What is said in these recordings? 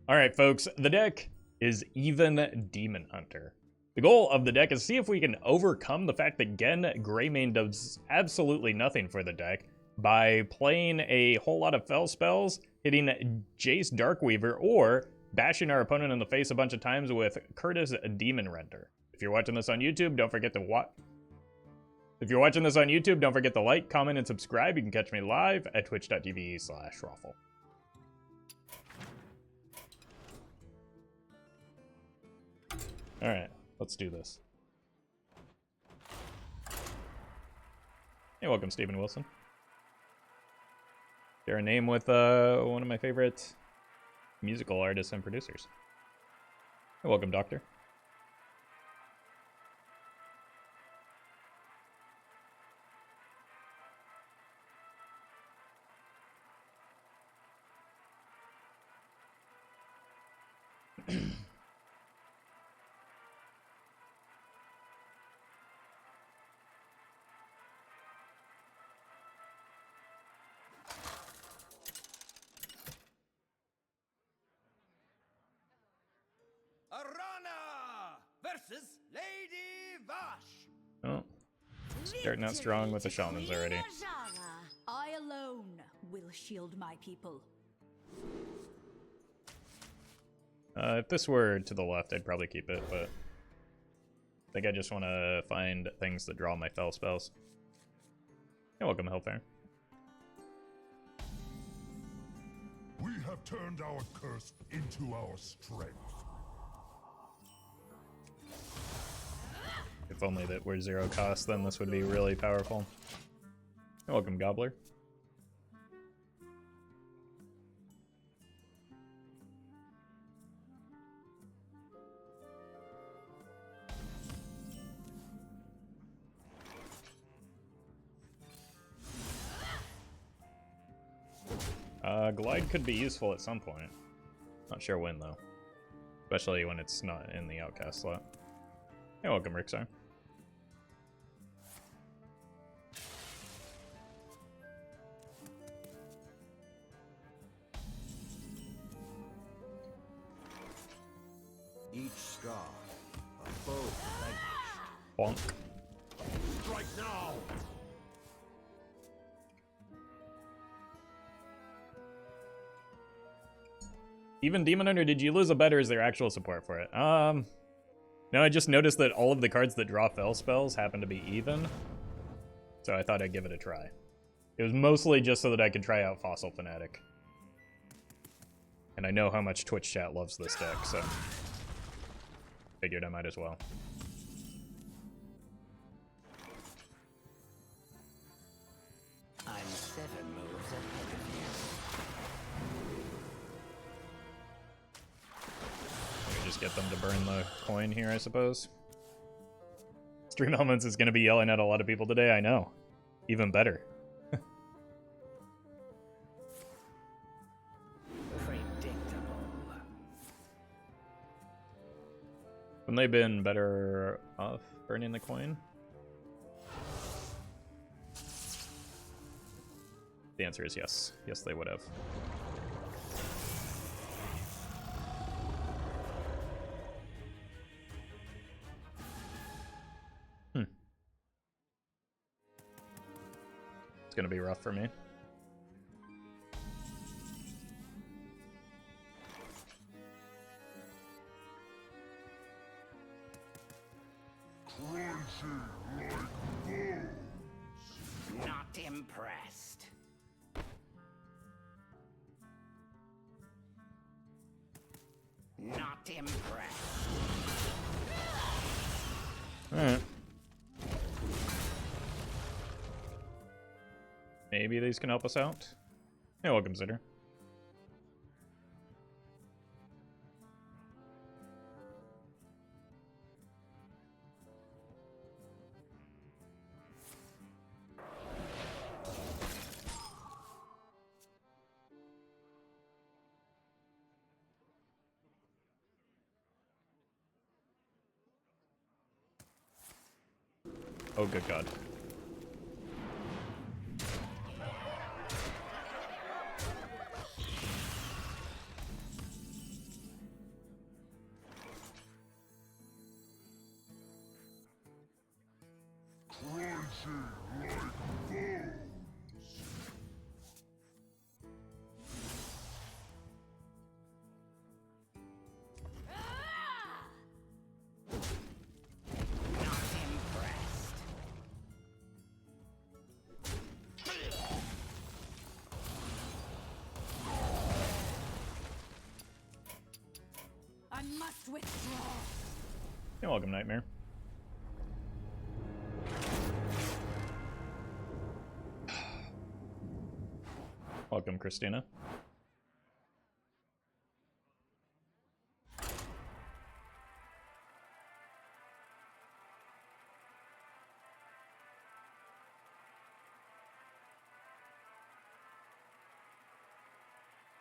Alright folks, the deck is Even Demon Hunter. The goal of the deck is to see if we can overcome the fact that Genn Greymane does absolutely nothing for the deck by playing a whole lot of Fel spells, hitting Jace Darkweaver, or bashing our opponent in the face a bunch of times with Kurtrus Demon Render. If you're watching this on YouTube, don't forget to like, comment, and subscribe. You can catch me live at twitch.tv/Roffle. Alright, let's do this. Hey, welcome, Stephen Wilson. Share a name with one of my favorite musical artists and producers. Hey, welcome, Doctor. Versus Lady Vash. Oh, starting out strong with the shamans already. I alone will shield my people. If this were to the left, I'd probably keep it, but I think I just want to find things that draw my Fel spells. You're welcome, Hellfire. We have turned our curse into our strength. If only that were 0 cost, then this would be really powerful. You're welcome, Gobbler. Glide could be useful at some point. Not sure when, though. Especially when it's not in the outcast slot. You're welcome, Rixar. Each scar, a foe vanquished. Bonk. Right now. Even Demon Hunter, did you lose a bet, or is there actual support for it? No, I just noticed that all of the cards that draw Fel spells happen to be even. So I thought I'd give it a try. It was mostly just so that I could try out Fossil Fanatic. And I know how much Twitch chat loves this deck, so figured I might as well. I'm 7 moves ahead of you. Just get them to burn the coin here, I suppose. Stream Elements is going to be yelling at a lot of people today, I know. Even better. Predictable. Wouldn't they been better off burning the coin? The answer is yes. Yes, they would have. It's gonna be rough for me. Not impressed. Not impressed. Alright. Maybe these can help us out. Yeah, we'll consider. Oh, good God. must withdraw. You're welcome, Nightmare. Welcome, Christina.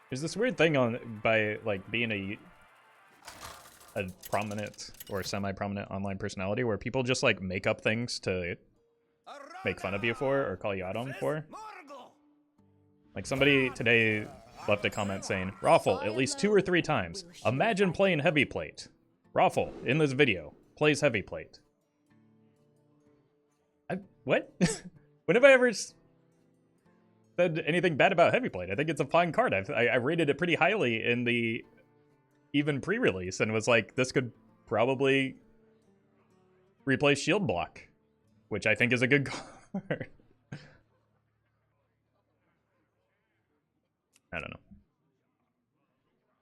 There's this weird thing by like being a prominent or semi-prominent online personality where people just like make up things to make fun of you for or call you out on for. Like somebody today left a comment saying, Roffle at least 2 or 3 times. Imagine playing heavy plate. Roffle in this video plays heavy plate. What? When have I ever said anything bad about heavy plate? I think it's a fine card. I rated it pretty highly in the even pre-release and was like, this could probably replace shield block, which I think is a good card. I don't know.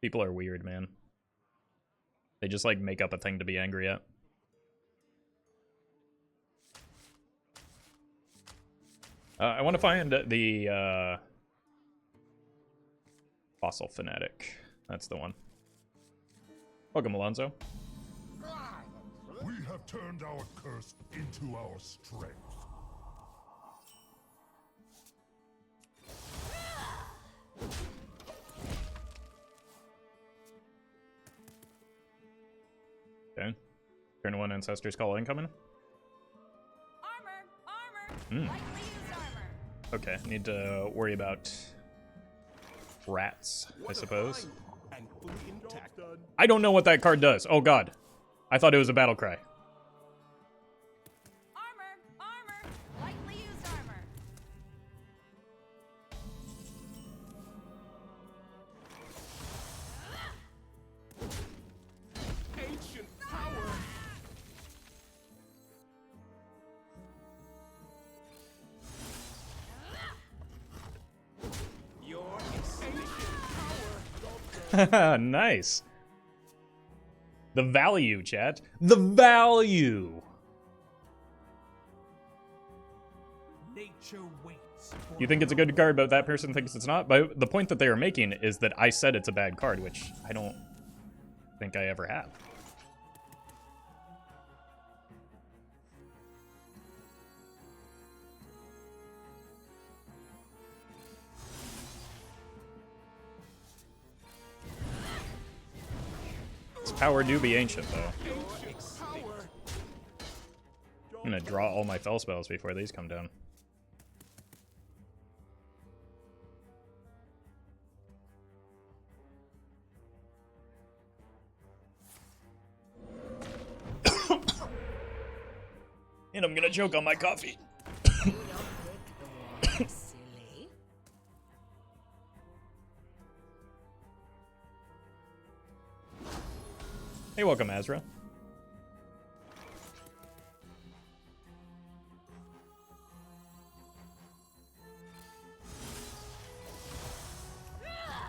People are weird, man. They just like make up a thing to be angry at. I want to find the Fossil Fanatic. That's the one. Welcome, Alonzo. We have turned our curse into our strength. Okay. Turn 1 Ancestor's Call incoming. Armor. Lightly used armor. Okay, need to worry about rats, I suppose. I don't know what that card does. Oh god. I thought it was a battle cry. Armor. Lightly used armor. Ancient power. Your ancient power. Nice. The value, chat. The value. Nature waits. You think it's a good card, but that person thinks it's not? But the point that they are making is that I said it's a bad card, which I don't think I ever have. Its power do be ancient, though. I'm gonna draw all my Fel spells before these come down. And I'm gonna choke on my coffee. Hey, welcome, Azra.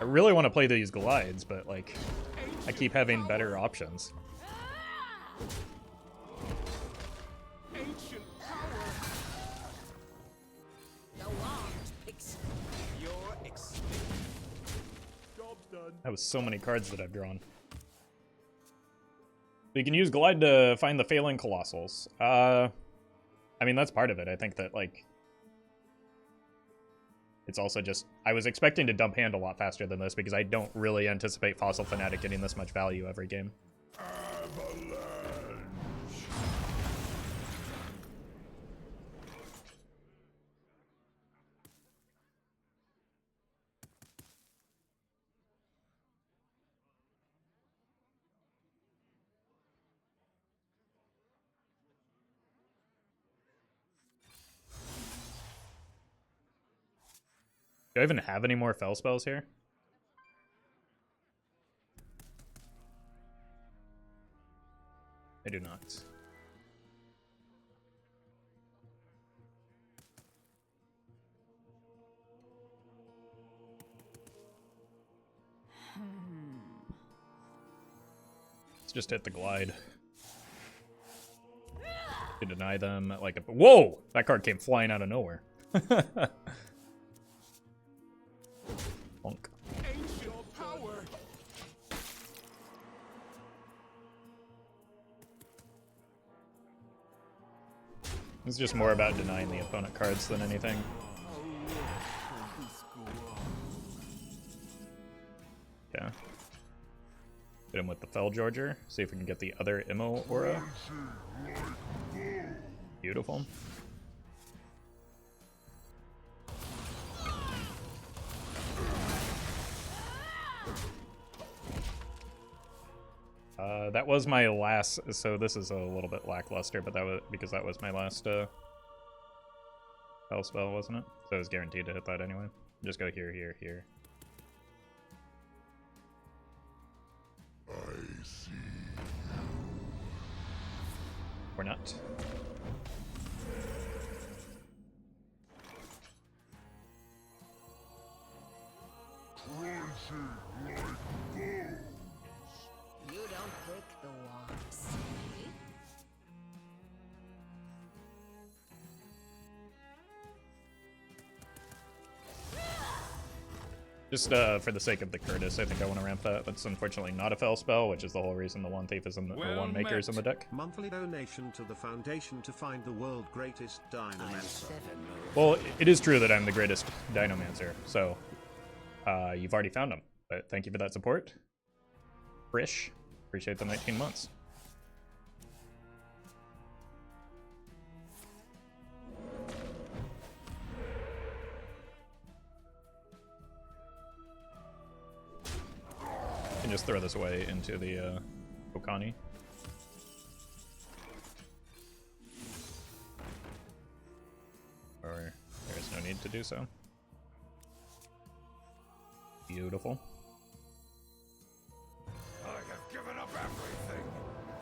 I really want to play these glides, but like, I keep having better options. Ancient power. The wand picks. Your extinct. Job's done. I have so many cards that I've drawn. So you can use Glide to find the Faelin Colossals. I mean, that's part of it. I think that, like, it's also just... I was expecting to dump hand a lot faster than this because I don't really anticipate Fossil Fanatic getting this much value every game. Do I even have any more Fel spells here? I do not. Let's just hit the glide. To deny them like a... Whoa! That card came flying out of nowhere. Bonk. It's just more about denying the opponent cards than anything. Yeah. Hit him with the Felgorger. See if we can get the other Immolation Aura. Beautiful. That was my last, so this is a little bit lackluster, but that was because that was my last spell, wasn't it? So I was guaranteed to hit that anyway. Just go here, here, here. I see. Or not. Crunchy like bones. You don't pick the ones. Just for the sake of the Kurtrus, I think I want to ramp that. That's unfortunately not a Fel spell, which is the whole reason the One Thief is in the Wandmaker is in the deck. Monthly donation to the foundation to find the world's greatest Dinomancer. Well, it is true that I'm the greatest Dinomancer, so you've already found him. But thank you for that support. Frish, appreciate the 19 months. Can just throw this away into the Okani. Or there's no need to do so. Beautiful. I have given up everything.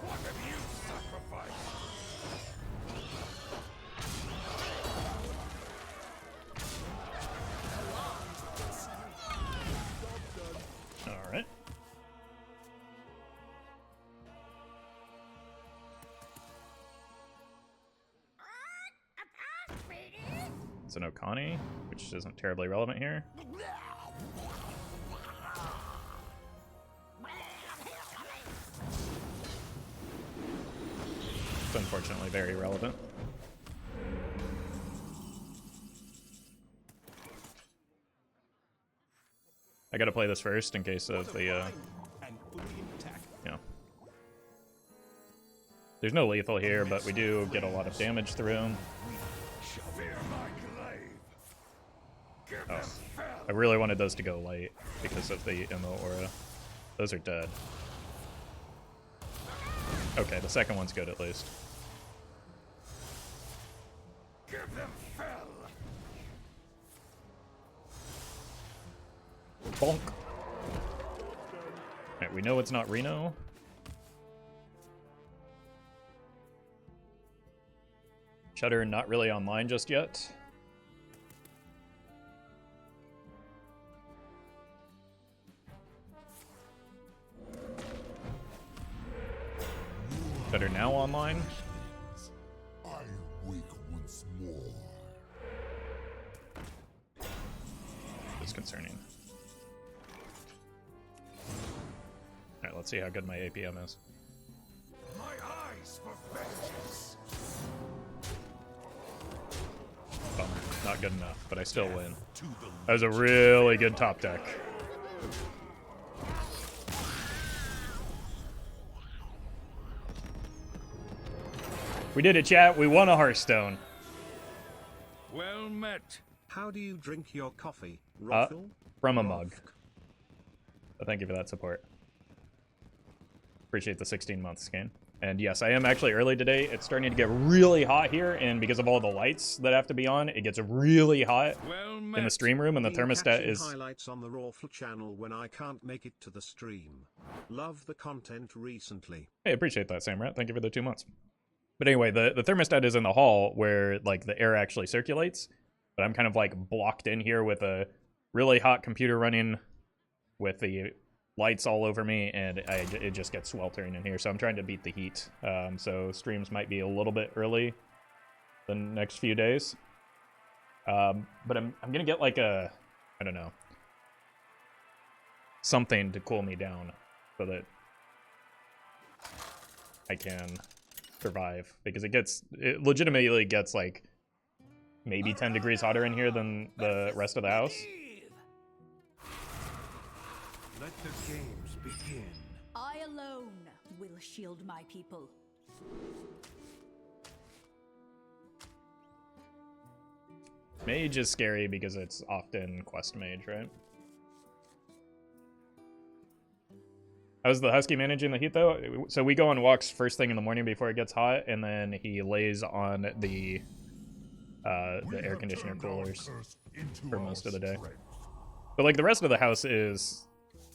What have you sacrificed? All right. It's an Okani, which isn't terribly relevant here. It's unfortunately very relevant. I gotta play this first in case of the, yeah. There's no lethal here, but we do get a lot of damage through him. Oh, I really wanted those to go light because of the Immolation Aura. Those are dead. Okay, the second one's good at least. Give them Fel. Bonk. Alright, we know it's not Reno. Shutter not really online just yet. Shutter now online. I wake once more. Disconcerting. Alright, let's see how good my APM is. My eyes for vengeance. Bummer. Not good enough, but I still win. That was a really good top deck. We did it, chat. We won a Hearthstone. Well met. How do you drink your coffee? Roffle? From a mug. But thank you for that support. Appreciate the 16 months, Genn. And yes, I am actually early today. It's starting to get really hot here, and because of all the lights that have to be on, it gets really hot in the stream room, and the thermostat is... highlights on the Roffle channel when I can't make it to the stream. Love the content recently. Hey, appreciate that, Samrat. Thank you for the 2 months. But anyway, the thermostat is in the hall where like the air actually circulates, but I'm kind of like blocked in here with a really hot computer running with the lights all over me, and it just gets sweltering in here. So I'm trying to beat the heat. So streams might be a little bit early the next few days. But I'm gonna get like a, I don't know, something to cool me down so that I can survive, because it legitimately gets like maybe 10 degrees hotter in here than the rest of the house. Let the games begin. I alone will shield my people. Mage is scary because it's often quest mage, right? How's the Husky managing the heat, though? So we go on walks first thing in the morning before it gets hot, and then he lays on the air conditioner coolers for most of the day. But like the rest of the house is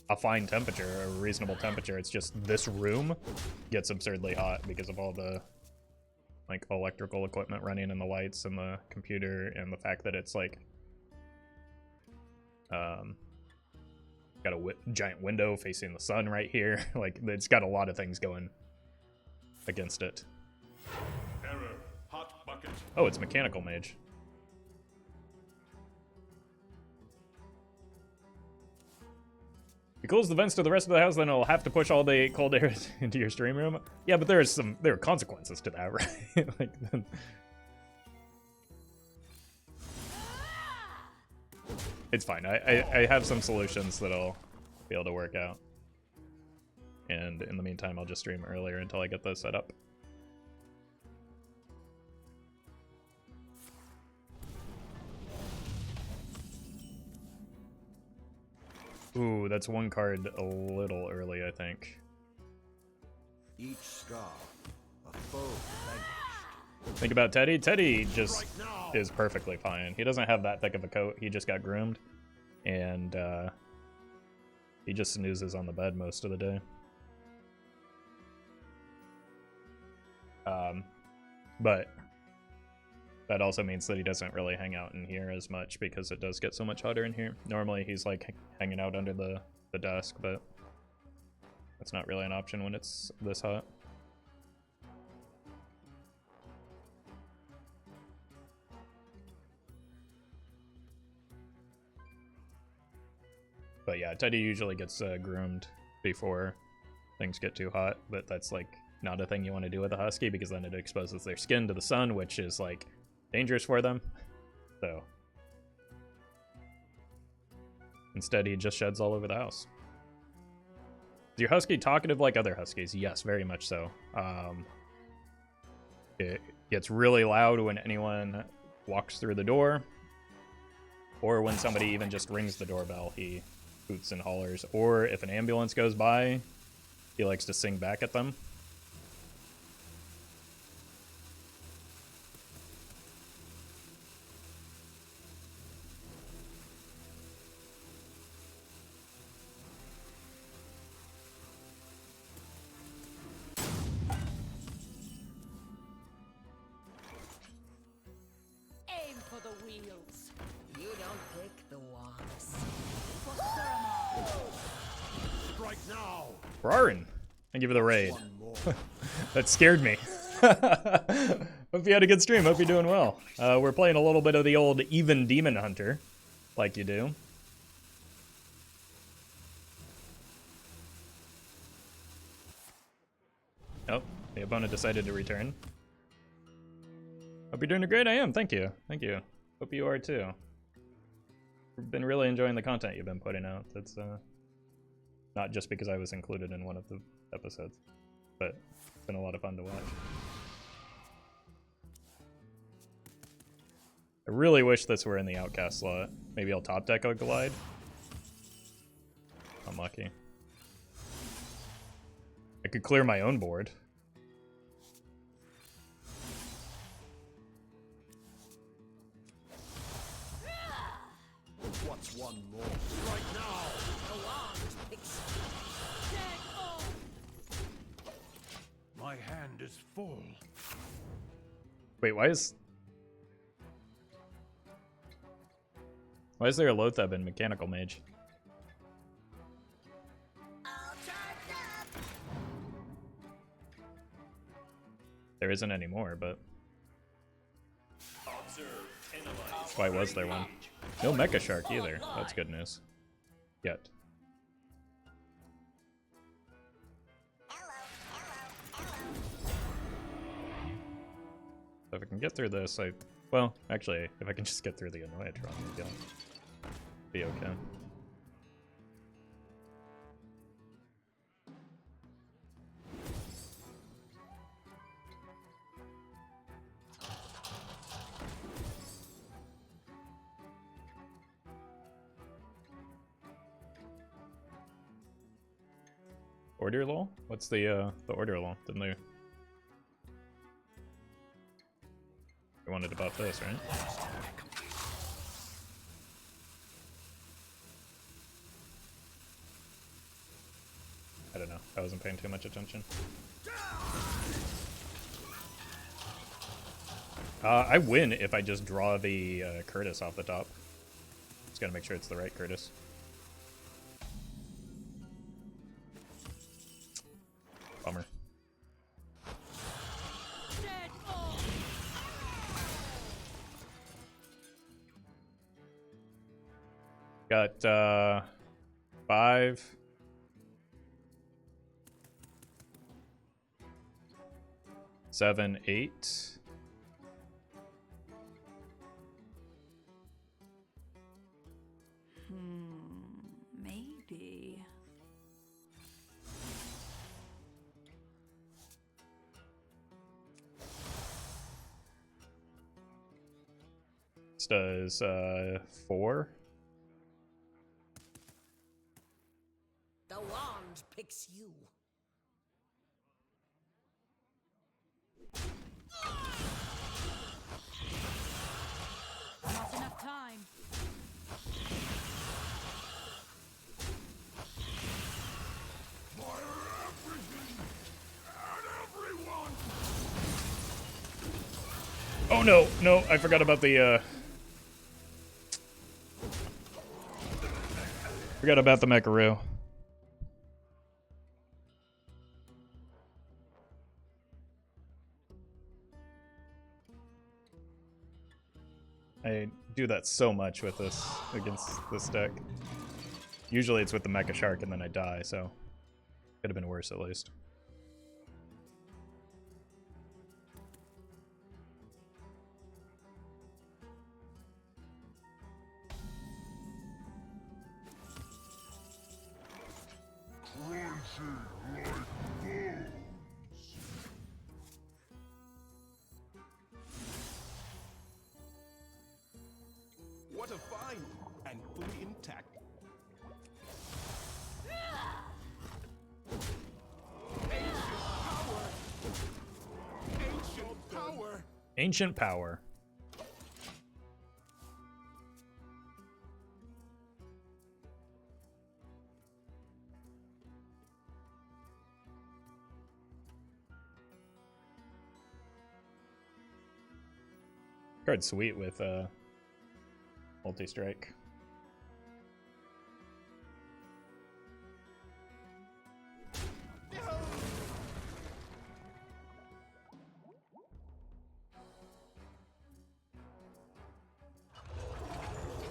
a fine temperature, a reasonable temperature. It's just this room gets absurdly hot because of all the like electrical equipment running and the lights and the computer, and the fact that it's like got a giant window facing the sun right here. Like, it's got a lot of things going against it. Error. Hot bucket. Oh, it's mechanical mage. If it cools the vents to the rest of the house, then it'll have to push all the cold air into your stream room. Yeah, but there are consequences to that, right? Like, it's fine. I have some solutions that'll be able to work out. And in the meantime, I'll just stream earlier until I get those set up. Ooh, that's one card a little early, I think. Each scar, a foe vanquished. Think about Teddy. Teddy just is perfectly fine. He doesn't have that thick of a coat. He just got groomed. And he just snoozes on the bed most of the day. But that also means that he doesn't really hang out in here as much because it does get so much hotter in here. Normally he's like hanging out under the desk, but that's not really an option when it's this hot. But yeah, Teddy usually gets groomed before things get too hot, but that's like not a thing you want to do with a husky because then it exposes their skin to the sun, which is like dangerous for them. So instead he just sheds all over the house. Is your husky talkative like other huskies? Yes, very much so. It gets really loud when anyone walks through the door, or when somebody even just rings the doorbell, he hoots and hollers. Or if an ambulance goes by, he likes to sing back at them. Aim for the wheels. You don't pick the walks. For Suramar. Strike now. Rarin, thank you for the raid. One more. That scared me. Hope you had a good stream. Hope you're doing well. We're playing a little bit of the old Even Demon Hunter, like you do. Oh, the opponent decided to return. Hope you're doing great. I am. Thank you. Thank you. Hope you are too. I've been really enjoying the content you've been putting out. That's not just because I was included in one of the episodes, but it's been a lot of fun to watch. I really wish this were in the Outcast slot. Maybe I'll top deck a Glide. Unlucky. I could clear my own board. What's one more? Strike now. Go on, Pixie. My hand is full. Wait, why is there a Loatheb in Mechanical Mage? There isn't anymore, but why was there one? No Mecha Shark either. That's good news. Yet. So if I can get through this, well, actually, if I can just get through the Annoyatron, maybe I'll be okay. Order lull? What's the order lull? Didn't they wanted to buff this, right? I don't know. I wasn't paying too much attention. I win if I just draw the Kurtrus off the top. Just gotta make sure it's the right Kurtrus. Bummer. Got 5. Seven, 8. Maybe. This does 4. The wand picks you. Not enough time. Oh no, no, I forgot about the Mecharoo. I do that so much with this, against this deck. Usually it's with the Mecha Shark and then I die, so could have been worse at least. What a find! And fully intact. Ancient power! Ancient Power. Card sweet with multi-strike.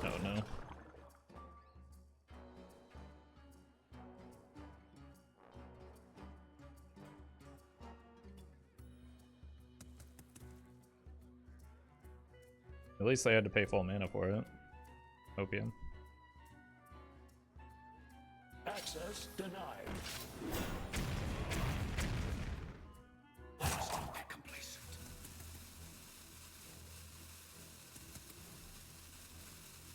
Oh no. At least they had to pay full mana for it. Opium. Access denied. Complacent.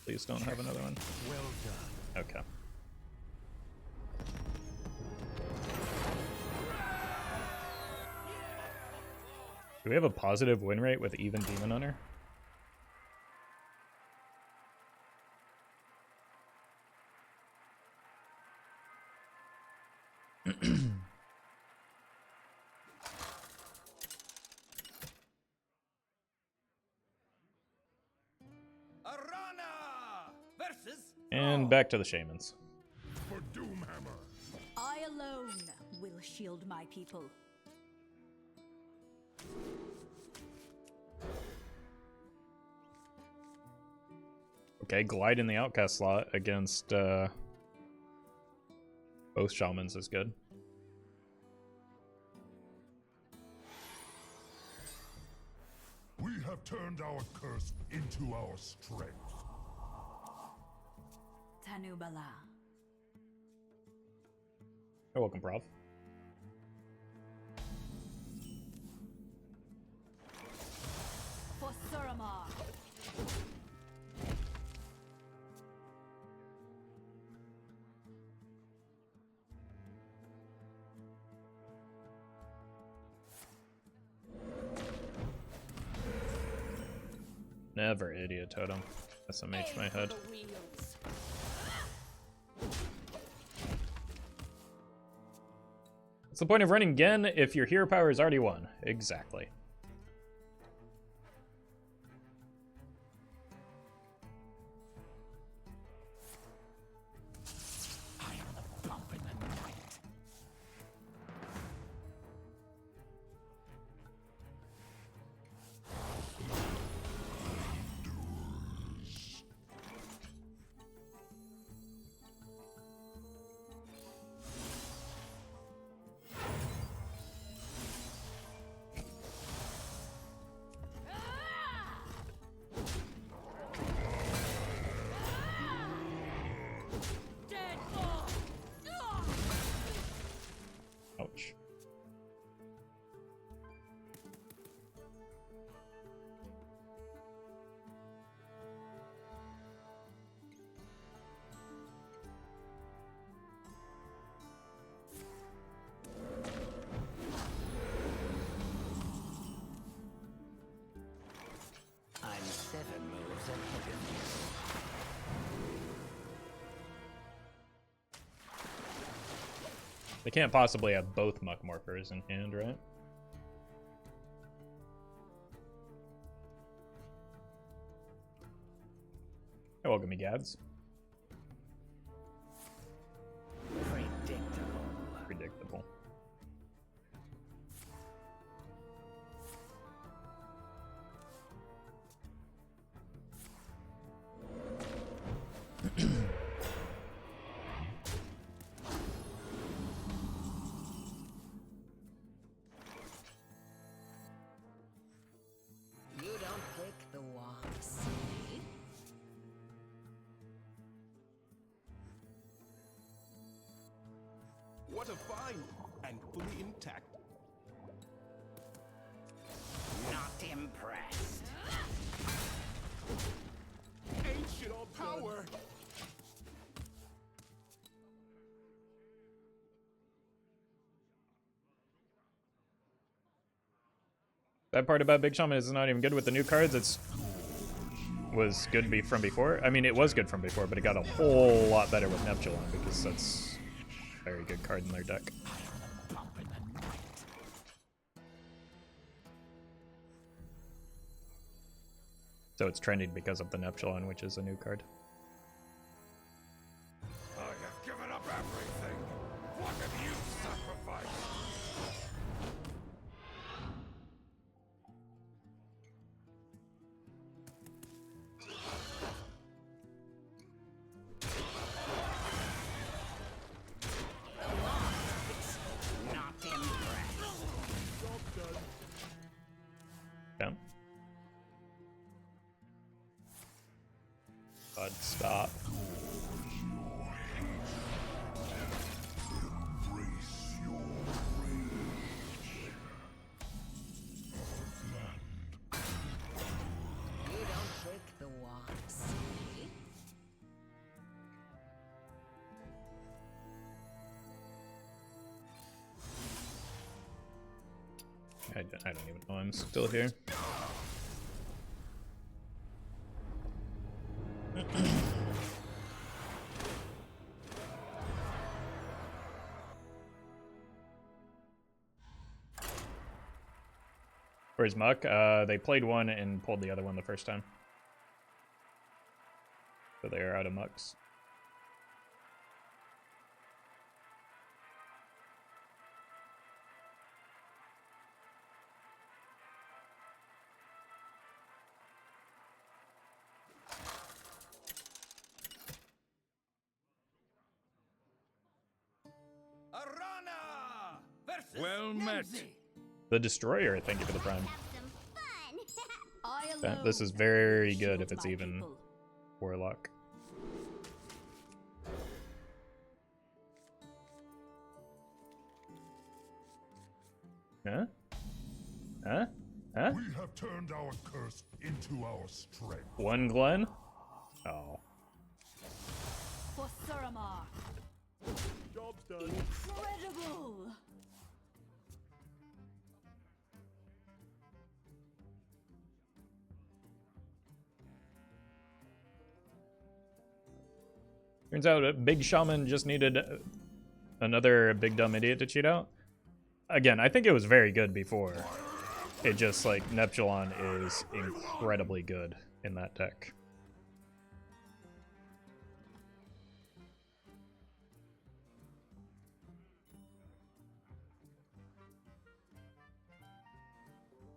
Please don't have another one. Well done. Okay. Do we have a positive win rate with even Demon Hunter? Arana versus And back to the Shamans. For Doomhammer. I alone will shield my people. Okay, glide in the outcast slot against both shamans is good. We have turned our curse into our strength. Tanubala. You're welcome, Prof. For Suramar. Never idiot totem. SMH my head. What's the point of running Genn if your hero power is already 1? Exactly. Ouch. I'm 7 moves ahead of you. They can't possibly have both Muck Morphers in hand, right? You're welcome, Gabs. Predictable. Predictable. You don't pick the wands. What a find! And fully intact. Not impressed. Ancient power! That part about Big Shaman is not even good with the new cards. Was good from before. I mean, it was good from before, but it got a whole lot better with Neptulon because that's a very good card in their deck. So it's trending because of the Neptulon, which is a new card. I have given up everything. What have you sacrificed? Not impressed. Down. God, stop. You don't pick the wands. I don't even know I'm still here. Where's Muck? They played one and pulled the other one the first time. So they are out of Mucks. Well met. The Destroyer, thank you for the prime. I This is alone very will good shield if it's my even people. Warlock. Huh? Huh? Huh? We have turned our curse into our strength. One Glen? Oh. For Suramar. Job's done. Incredible! Turns out Big Shaman just needed another big dumb idiot to cheat out. Again, I think it was very good before. It just, like, Neptulon is incredibly good in that deck.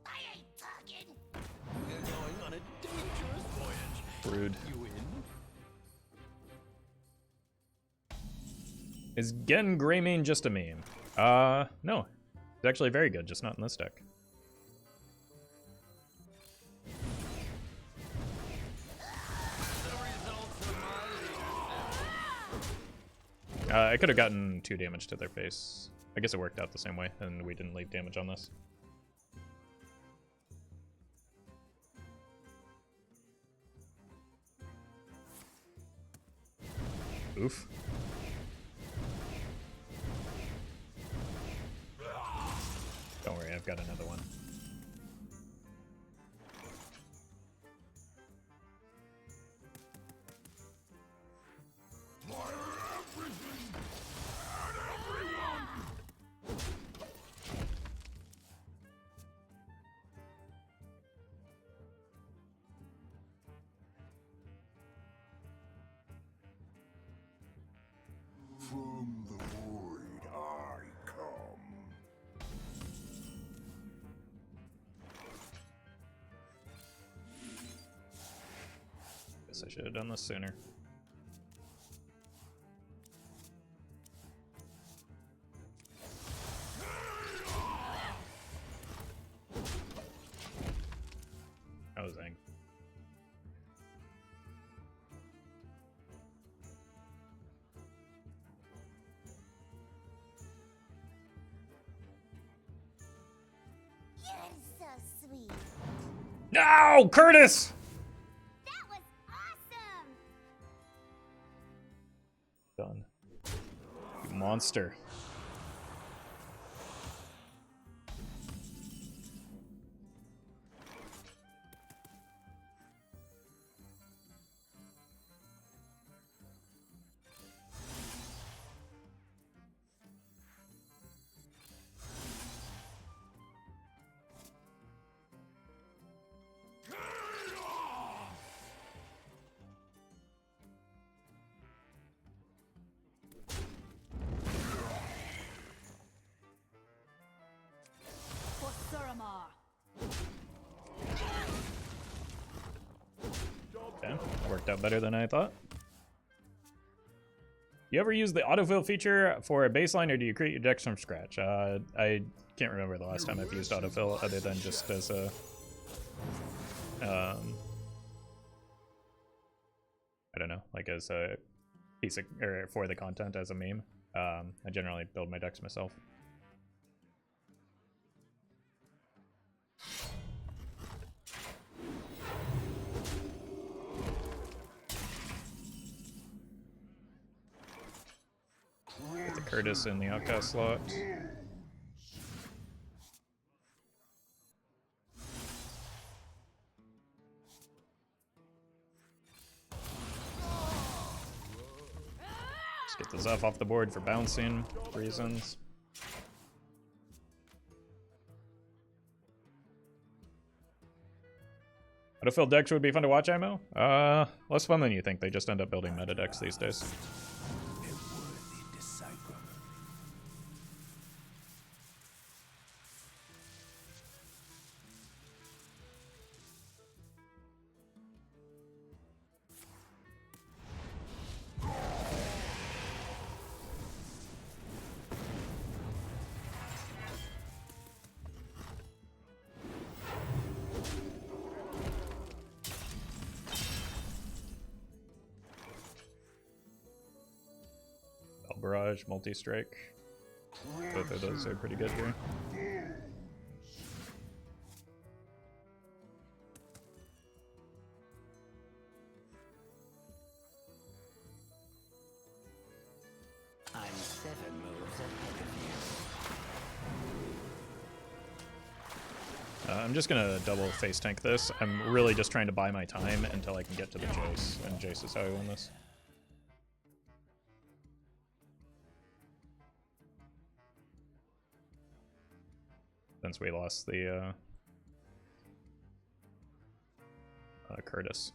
I ain't talking. We're going on a dangerous voyage. Rude. You in? Is Genn Greymane just a meme? No. It's actually very good, just not in this deck. I could have gotten 2 damage to their face. I guess it worked out the same way, and we didn't leave damage on this. Oof. Don't worry, I've got another one. From the void I come. Guess I should have done this sooner. That was Ang. You're so sweet. No, Curtis! That was awesome. Done. You monster. For Suramar. Okay, worked out better than I thought. You ever use the autofill feature for a baseline, or do you create your decks from scratch? I can't remember the last time I've used autofill other than just as a I don't know, like as a piece of, or for the content as a meme. I generally build my decks myself. Get the Curtis in the outcast slot. Just get the Zeph off the board for bouncing reasons. Autofill decks would be fun to watch, Imo? Less fun than you think. They just end up building meta decks these days. Barrage, Multi-Strike. Both of those are pretty good here. I'm 7 moves ahead of you. I'm just gonna double face tank this. I'm really just trying to buy my time until I can get to the Jace, and Jace is how I win this. Since we lost the Kurtrus.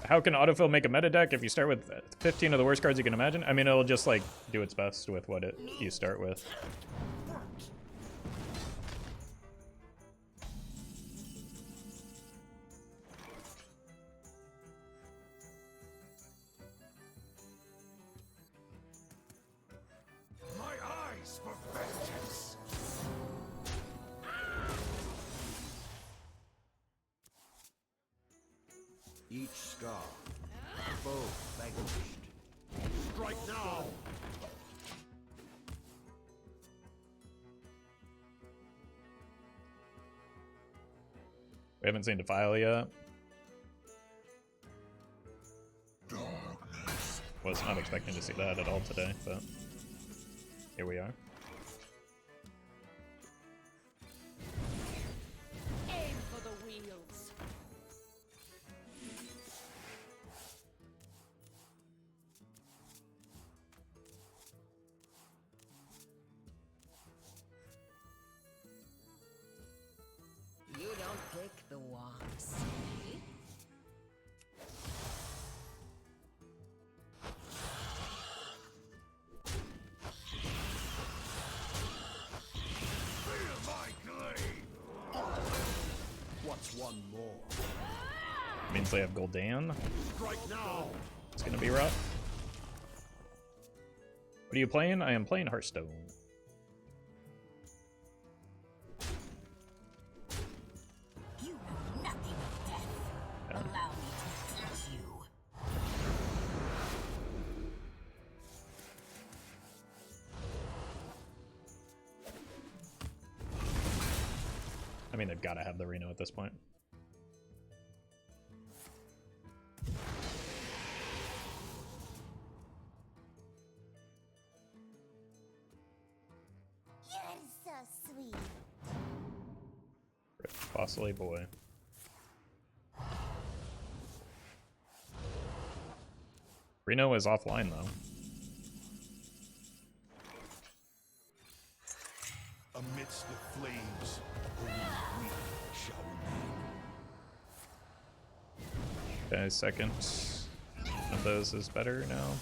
How can autofill make a meta deck if you start with 15 of the worst cards you can imagine? I mean, it'll just like do its best with what you start with. My eyes for vengeance. Each scar, a foe vanquished. Strike now! We haven't seen Defile yet. Was not expecting to see that at all today, but here we are. Aim for the wheels. You don't pick the walks. Feel my glaive. What's one more? Means they have Gul'dan. Strike now! It's gonna be rough. What are you playing? I am playing Hearthstone. You know nothing of death. Yeah. Allow me to teach you. I mean, they've got to have the Reno at this point. You're so sweet. Possibly boy. Reno is offline though. Amidst the flames, only we shall remain. Okay, second of those is better now.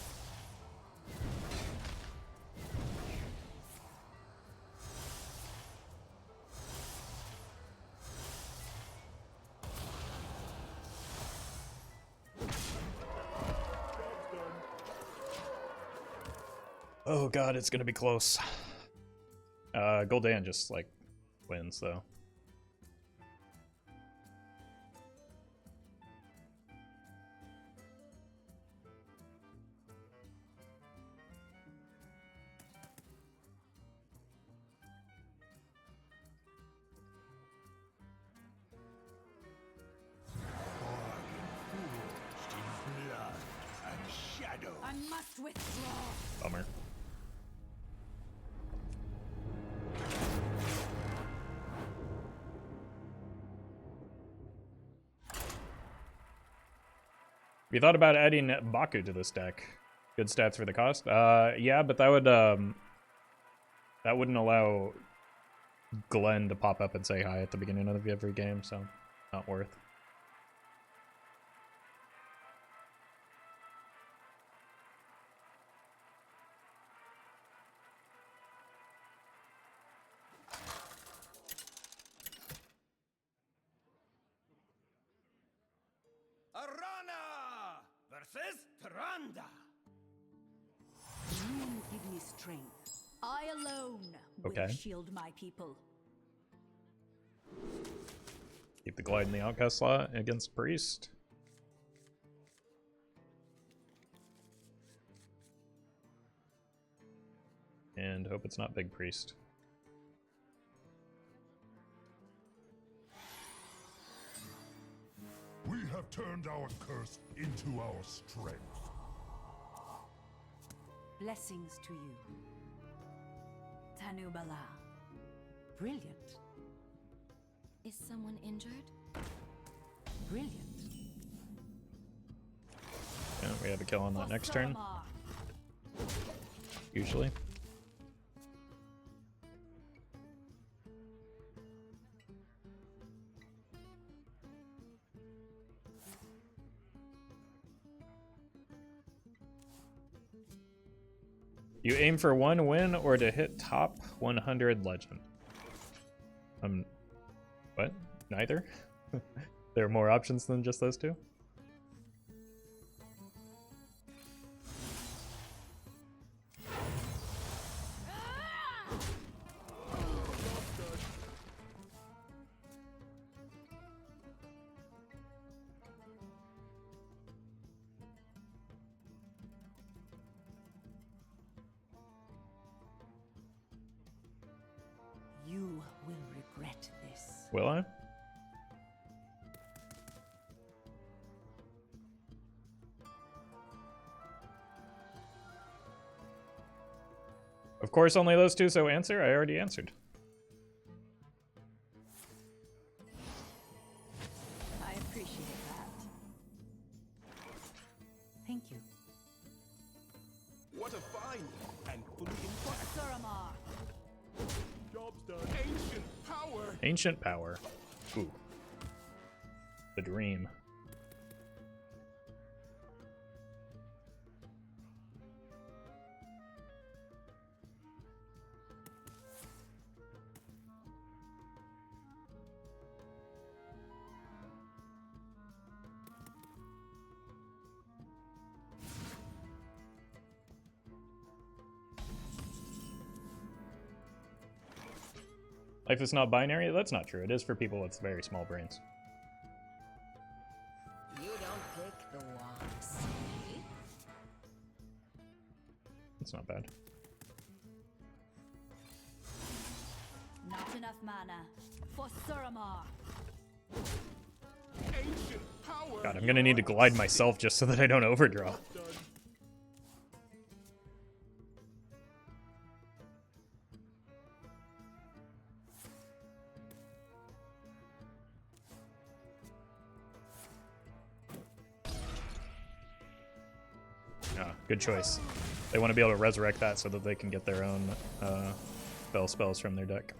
Oh god, it's gonna be close. Gul'dan just like wins though. Forged in blood and shadow. I must withdraw. Bummer. Have you thought about adding Baku to this deck? Good stats for the cost? Yeah, but that would that wouldn't allow Glenn to pop up and say hi at the beginning of every game, so not worth. Arana versus Tyrande. You give me strength. I alone will Okay. shield my people. Keep the glide in the outcast slot against priest. And hope it's not big priest. We have turned our curse into our strength. Blessings to you. Tanubala. Brilliant. Is someone injured? Brilliant. Yeah, we have a kill on that next turn. Usually. You aim for 1 win or to hit top 100 legend. What? Neither? There are more options than just those two? You will regret this. Will I? Of course, only those two, so answer? I already answered. I appreciate that. Thank you. What a find! And fully intact. Suramar. Job's done. Ancient power! Ancient power. Ooh. The dream. Life is not binary? That's not true. It is for people with very small brains. You don't pick the walks. It's not bad. Not enough mana for Suramar. Ancient power! God, I'm gonna need to glide myself just so that I don't overdraw. Good choice. They want to be able to resurrect that so that they can get their own spell spells from their deck.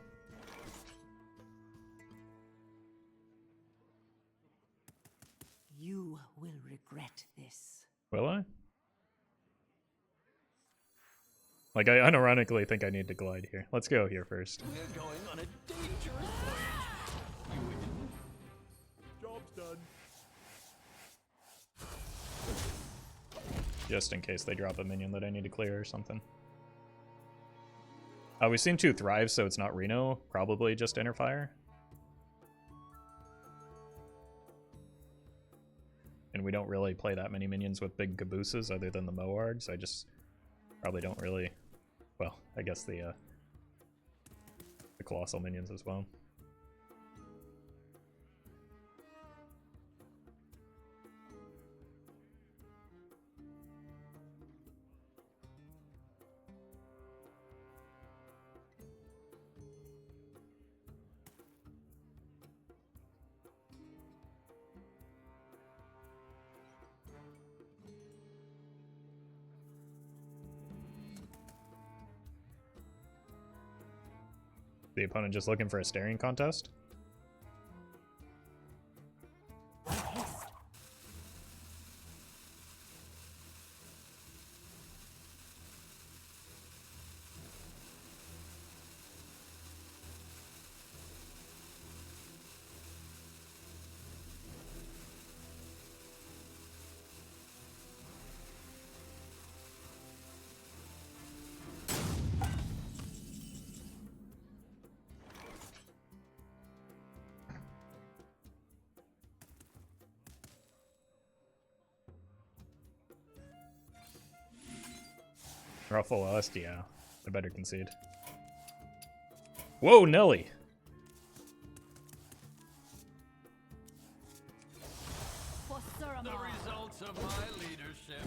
You will regret this. Will I? Like, I unironically think I need to glide here. Let's go here first. We're going on a dangerous quest. You win. Job's done. Just in case they drop a minion that I need to clear or something. We've seen 2 thrive, so it's not Reno. Probably just Inner Fire. And we don't really play that many minions with big cabooses other than the Moargs. I just probably don't really... Well, I guess the Colossal minions as well. The opponent just looking for a staring contest? Roffle Lust, yeah. I better concede. Whoa, Nelly! For Suramar. The results of my leadership.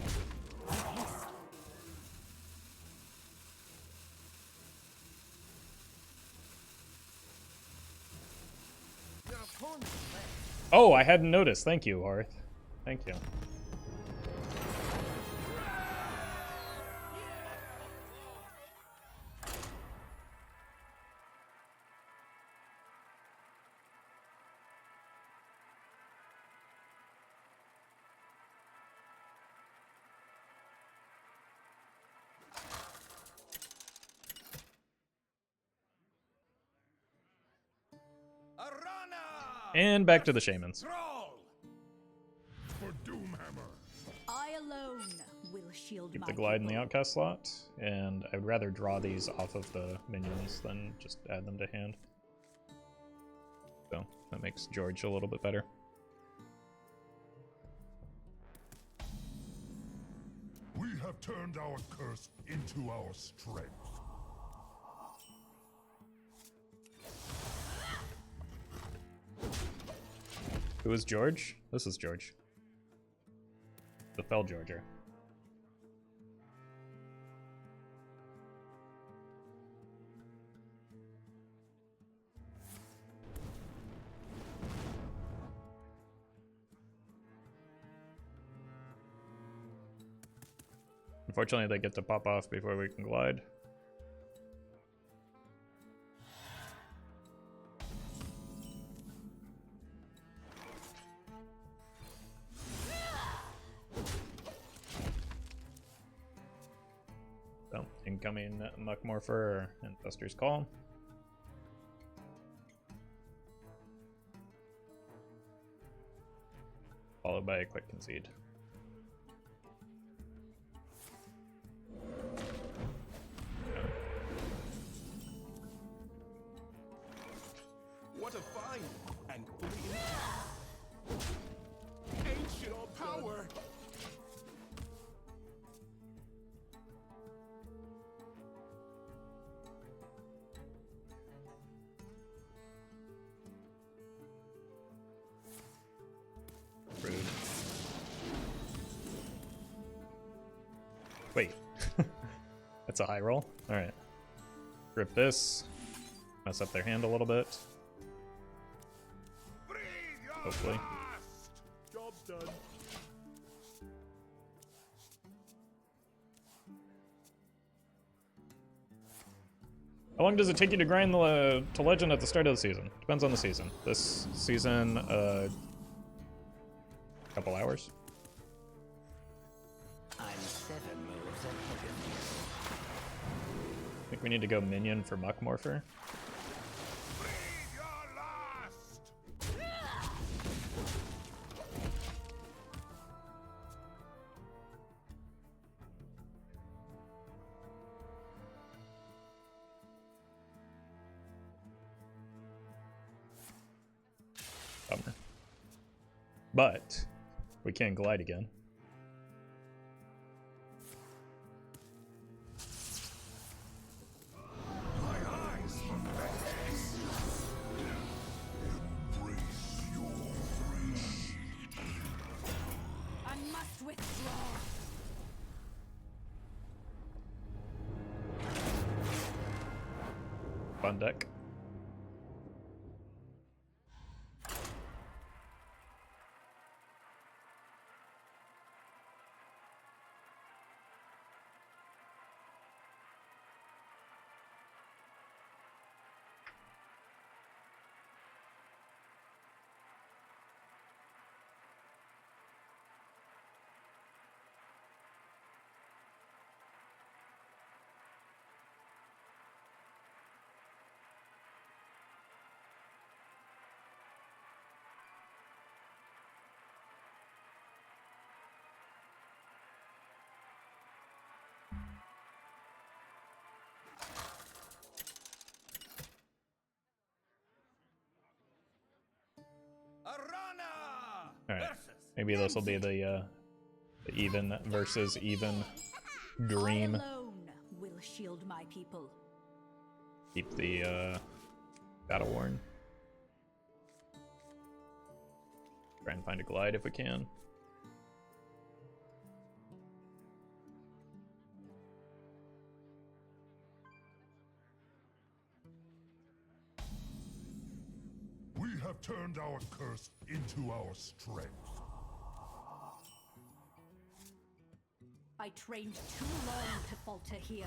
Your opponent's left. Oh, I hadn't noticed. Thank you, Hearth. Thank you. Arana! And back to the Shamans. Troll! For Doomhammer. I alone will shield Keep my the glide in the people. outcast slot, and I would rather draw these off of the minions than just add them to hand. So that makes George a little bit better. We have turned our curse into our strength. Who is George? This is George. The Felgorger. Unfortunately, they get to pop off before we can glide. So, incoming Muckmorpher and Buster's Call. Followed by a quick concede. What a find! And fully intact. Ancient power! Rude. Wait. That's a high roll? Alright. Rip this. Mess up their hand a little bit. Hopefully. Job's done. How long does it take you to grind to legend at the start of the season? Depends on the season. This season, couple hours. I'm 7 moves ahead of you. I think we need to go minion for Muckmorpher. Bummer. But we can glide again. I must withdraw. Fun deck. Arana! Alright. Maybe this will be the even versus even dream. I alone will shield my people. Keep the Battleworn. Try and find a glide if we can. We have turned our curse into our strength. I trained too long to falter here.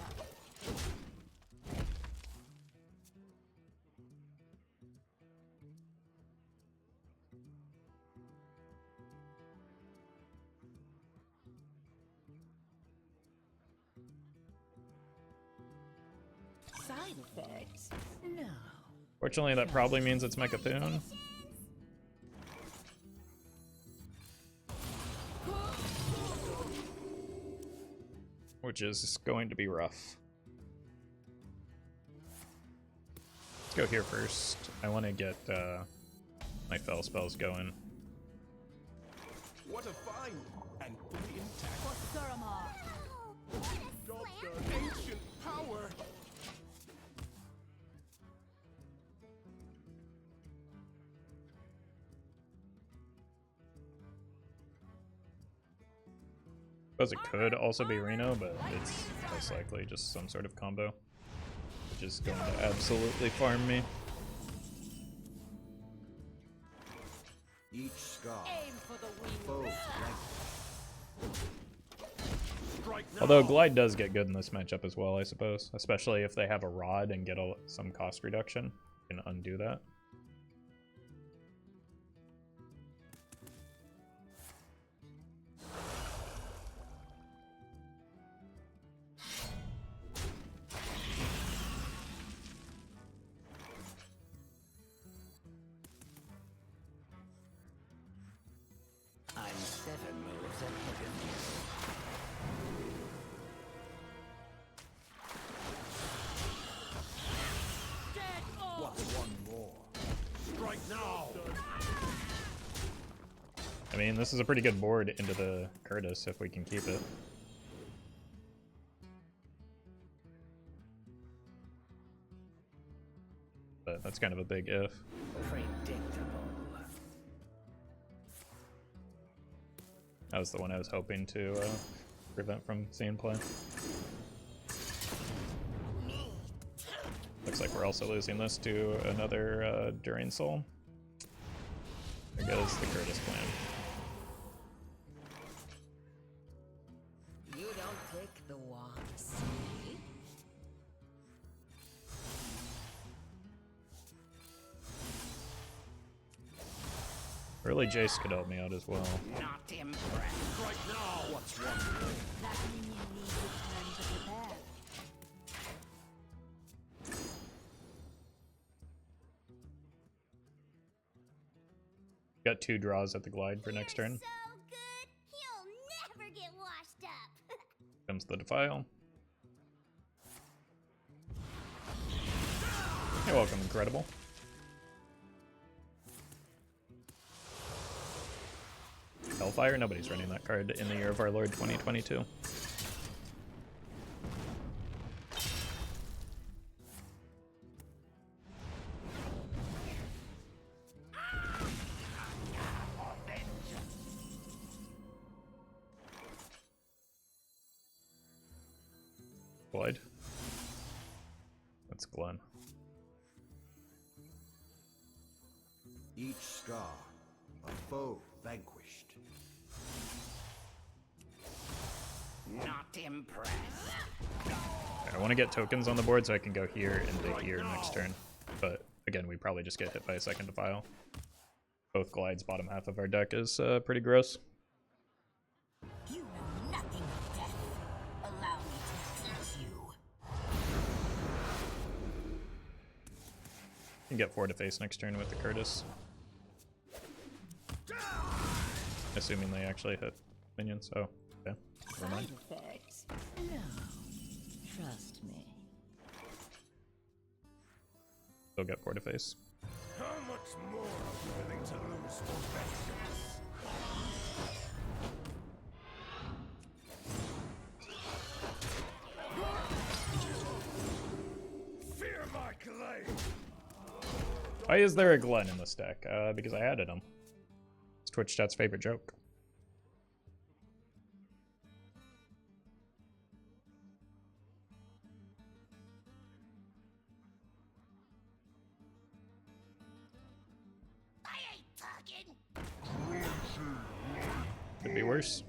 Side effects? No. Fortunately, that probably means it's Mecha'thun. Which is going to be rough. Let's go here first. I want to get my Fel spells going. What a find! And fully intact. For Suramar. Job done. Ancient power! Suppose it could also be Reno, but it's most likely just some sort of combo. Which is going to absolutely farm me. Each scar. Aim for the wings. Although Glide does get good in this matchup as well, I suppose. Especially if they have a Rod and get some cost reduction. You can undo that. I'm 7 moves ahead of you. What's one more? Strike now! I mean, this is a pretty good board into the Kurtrus if we can keep it. But that's kind of a big if. Predictable. That was the one I was hoping to prevent from seeing play. Looks like we're also losing this to another During Soul. There goes the Kurtrus plan. You don't pick the wands. Early Jace could help me out as well. Not impressed. Right now! What's one more? That minion needs a turn to prepare. Got 2 draws at the Glide for next turn. So good, you'll never get washed up. Comes the Defile. You're welcome, Incredible. Hellfire? Nobody's running that card in the year of our Lord 2022. Glide. That's Glenn. Each scar, a foe vanquished. Not impressed. I want to get tokens on the board so I can go here and to here next turn. But again, we probably just get hit by a second Defile. Both Glides bottom half of our deck is pretty gross. You know nothing of death. Allow me to teach you. Can get 4 to face next turn with the Kurtrus. Assuming they actually hit minions. Oh, okay. Never mind. Side effects? No. Trust me. Still get 4 to face. How much more are you willing to lose for vengeance? Why is there a Glenn in this deck? Because I added him. It's Twitch chat's favorite joke. I ain't talking. Could be worse.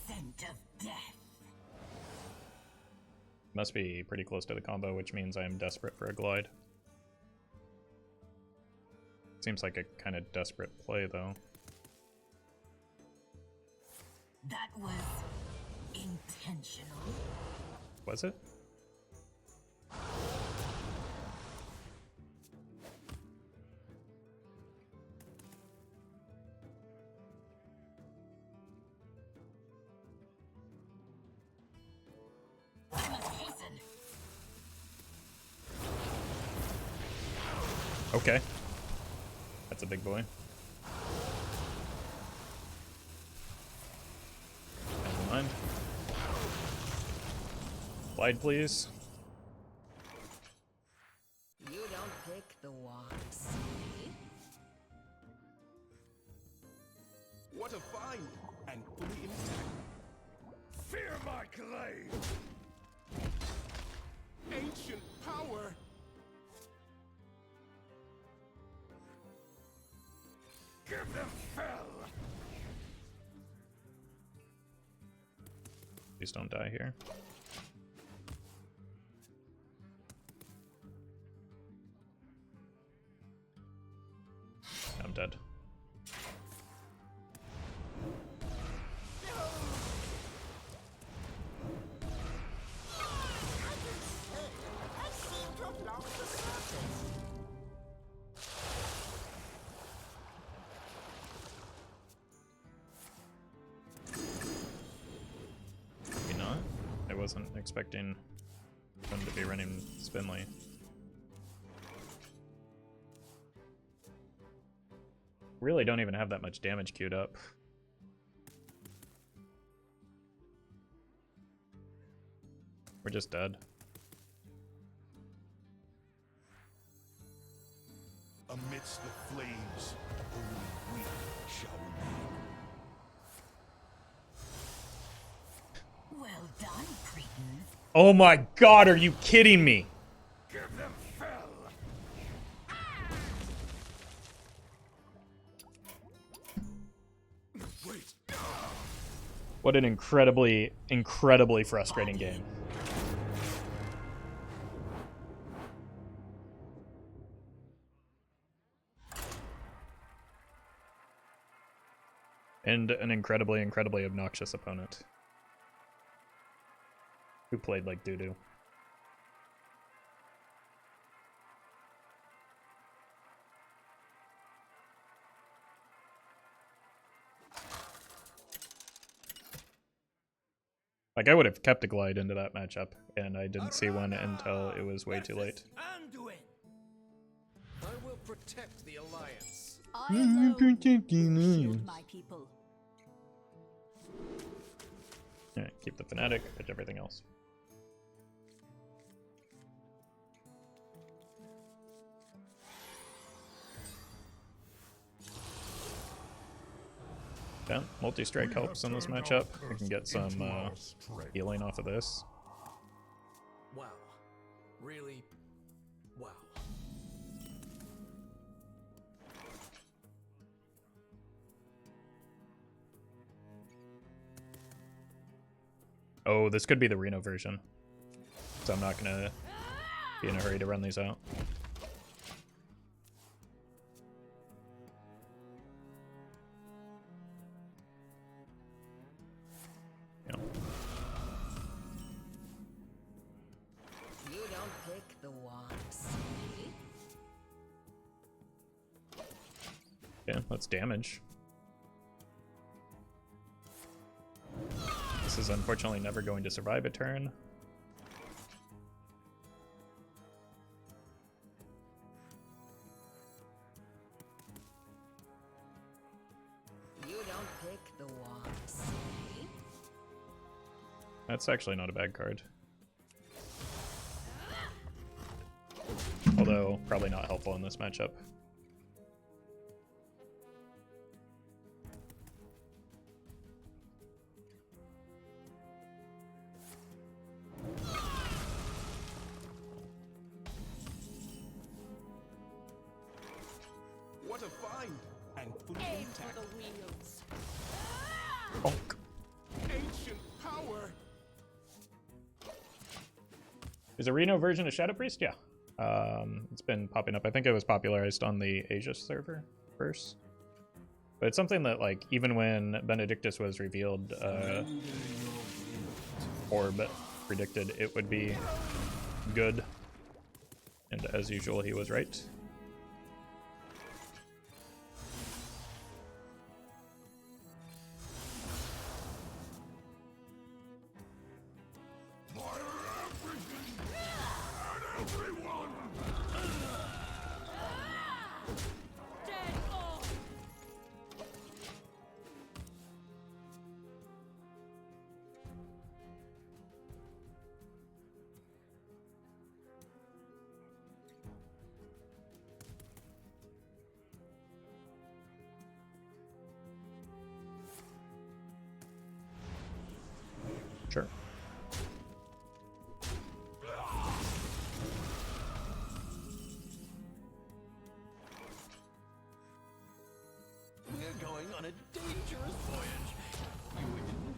Scent of death. Must be pretty close to the combo, which means I am desperate for a glide. Seems like a kind of desperate play, though. That was intentional. Was it? I must hasten. Okay. That's a big boy. Never mind. Glide, please. You don't pick the wands. What a find! And fully intact. Fear my glaive! Ancient power! Give them Fel! Please don't die here. I'm dead. Maybe not. I wasn't expecting them to be running Spinley. Really don't even have that much damage queued up. We're just dead. Amidst the flames, only we shall remain. Well done, Cretan. Oh my god, are you kidding me? Give them Fel! Wait! What an incredibly, incredibly frustrating game. And an incredibly, incredibly obnoxious opponent. Who played like doo-doo. Like, I would have kept a glide into that matchup, and I didn't see one until it was way too late. Anduin! I will protect the Alliance. I alone will shield my people. Alright, keep the Fanatic, pitch everything else. Yeah, multi-strike helps in this matchup. I can get some healing off of this. Wow. Really? Wow. Oh, this could be the Reno version. So I'm not gonna be in a hurry to run these out. Yeah. You don't pick the wands. Yeah, that's damage. This is unfortunately never going to survive a turn. You don't pick the wands. That's actually not a bad card. so probably not helpful in this matchup. What a find! And fully Aim intact. for the wheels. Bonk. Ancient power! Is a Reno version of Shadow Priest? Yeah. It's been popping up. I think it was popularized on the Asia server first. But it's something that, like, even when Benedictus was revealed, Orb predicted it would be good. And as usual, he was right. Sure. We're going on a dangerous voyage. You win.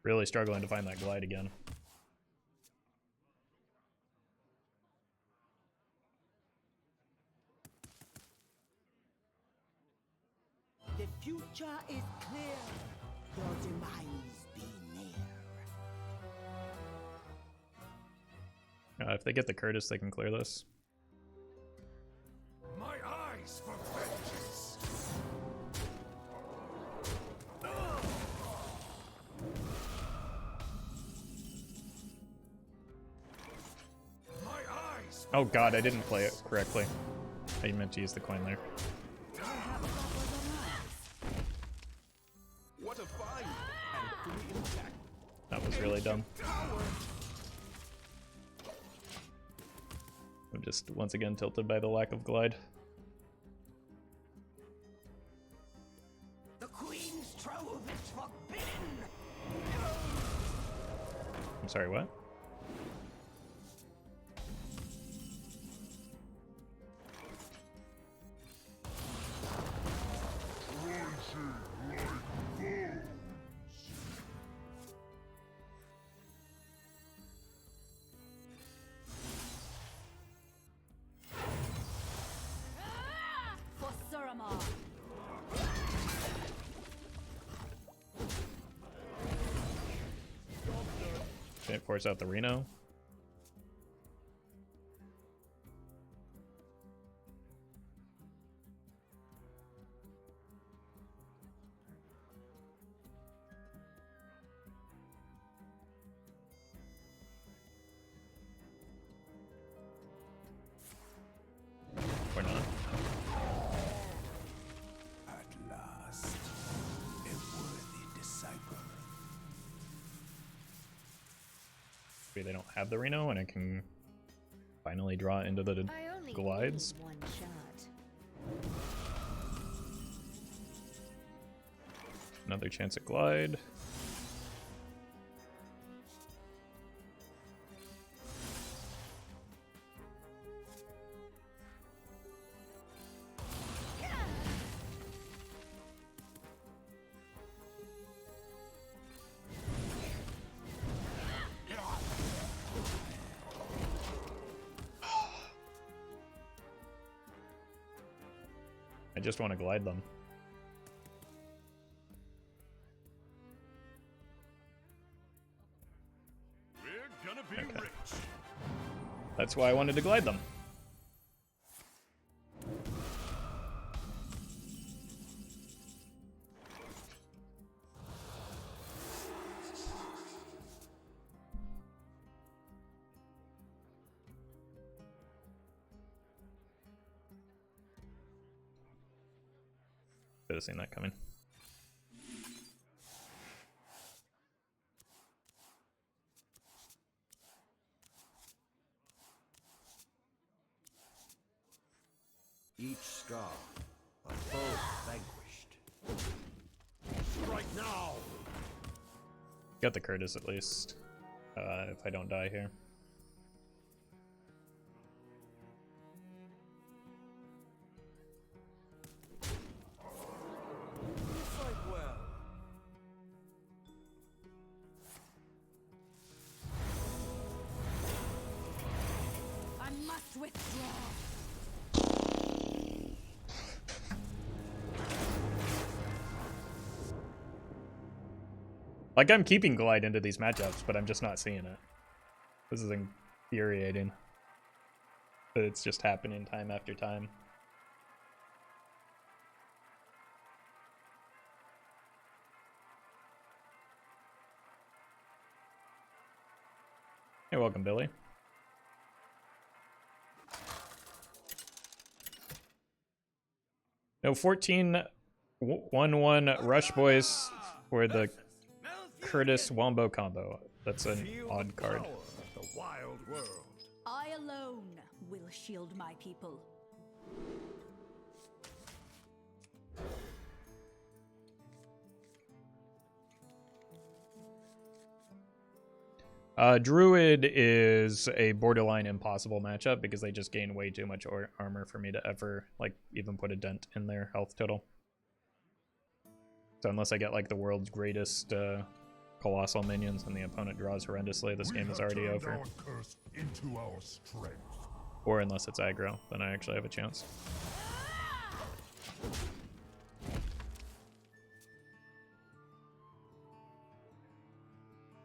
Really struggling to find that glide again. The future is clear. Your demise be near. If they get the Curtis, they can clear this. My eyes for vengeance. My eyes. Oh god, I didn't play it correctly. I meant to use the coin there. What a find! And fully intact. That was really dumb. I'm just once again tilted by the lack of glide. The Queen's trove is forbidden. I'm sorry, what? For Suramar. Can't force out the Reno. Or not. At last, a worthy disciple. Maybe they don't have the Reno and I can finally draw into the glides. One shot. Another chance at glide. I just want to glide them. We're gonna be Okay. rich. That's why I wanted to glide them. Should have seen that coming. Each scar, a foe vanquished. Strike now! Got the Kurtrus at least, if I don't die here. Fight well. I must withdraw. Like, I'm keeping Glide into these matchups, but I'm just not seeing it. This is infuriating. But it's just happening time after time. Hey, welcome, Billy. No 14-1-1 Rush Boys for the Kurtrus Wombo combo. That's an odd card. The wild world. I alone will shield my people. Druid is a borderline impossible matchup because they just gain way too much armor for me to ever, like, even put a dent in their health total. So unless I get, like, the world's greatest colossal minions and the opponent draws horrendously, this game is already over. Our curse into our strength. Or unless it's aggro, then I actually have a chance.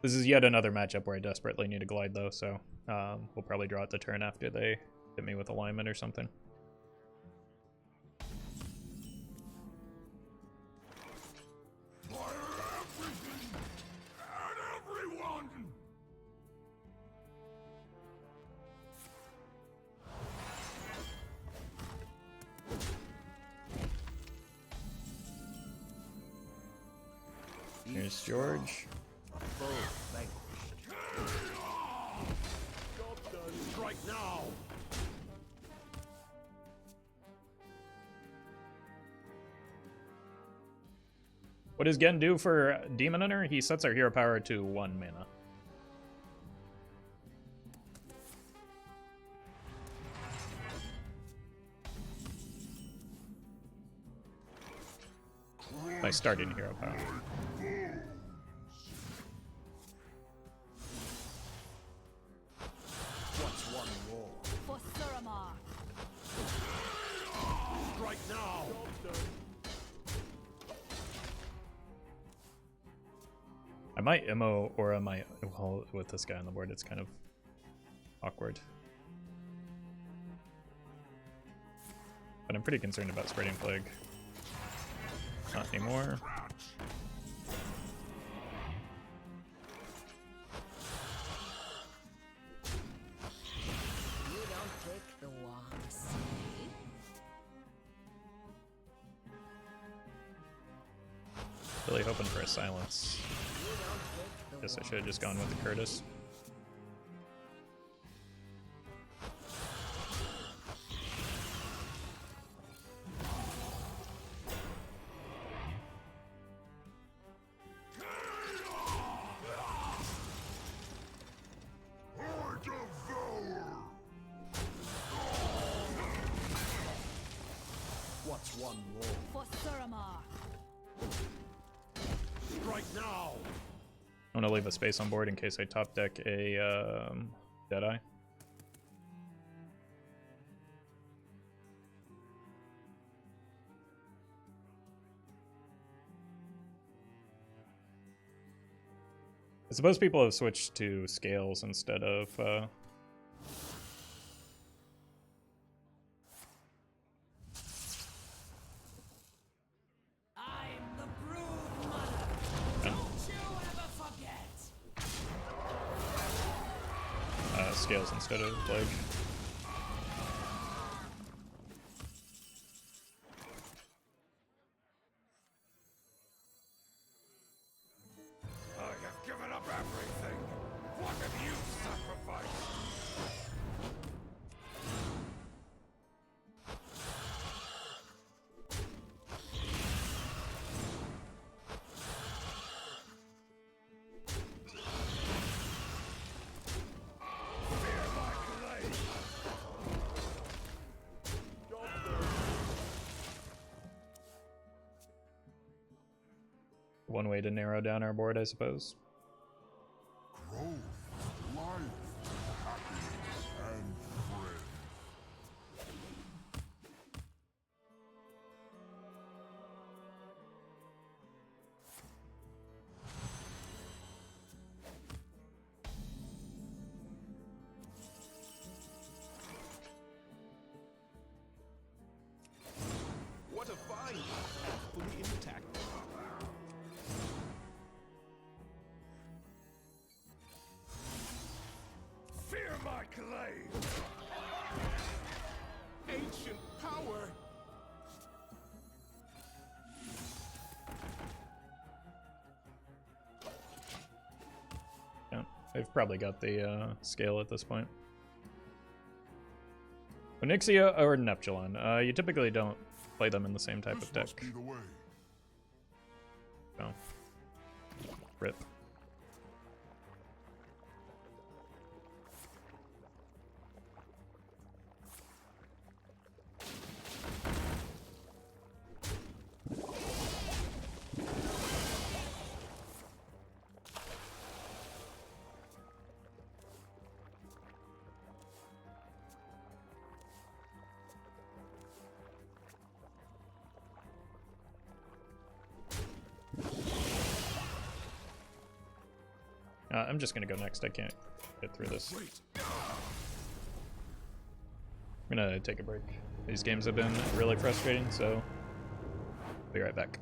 This is yet another matchup where I desperately need a glide, though, so we'll probably draw it the turn after they hit me with alignment or something. Here's George. Foe vanquished. Job done. Strike now! What does Genn do for Demon Hunter? He sets our hero power to 1 mana. My starting hero power. What's one more? For Suramar. Strike now! Job done. I might Immo Aura my... Well, with this guy on the board, it's kind of awkward. But I'm pretty concerned about Spreading Plague. Not anymore. You don't take the walks. Really hoping for a silence. Guess I should have just gone with the Kurtrus. What's one more? For Suramar. Strike now! I'm gonna leave a space on board in case I top deck a Deadeye. I suppose people have switched to scales instead of I'm the brood mother. Don't you ever forget. scales instead of plague. I have given up everything. What have you sacrificed? one way to narrow down our board, I suppose. Growth, life, happiness, and friends. What a find! And fully intact. Fear my claim! Ancient power! Yeah, they've probably got the scale at this point. Onyxia or Neptulon. You typically don't play them in the same type of deck. Must be the way. So, rip. I'm just gonna go next. I can't get through this. I'm gonna take a break. These games have been really frustrating, so be right back.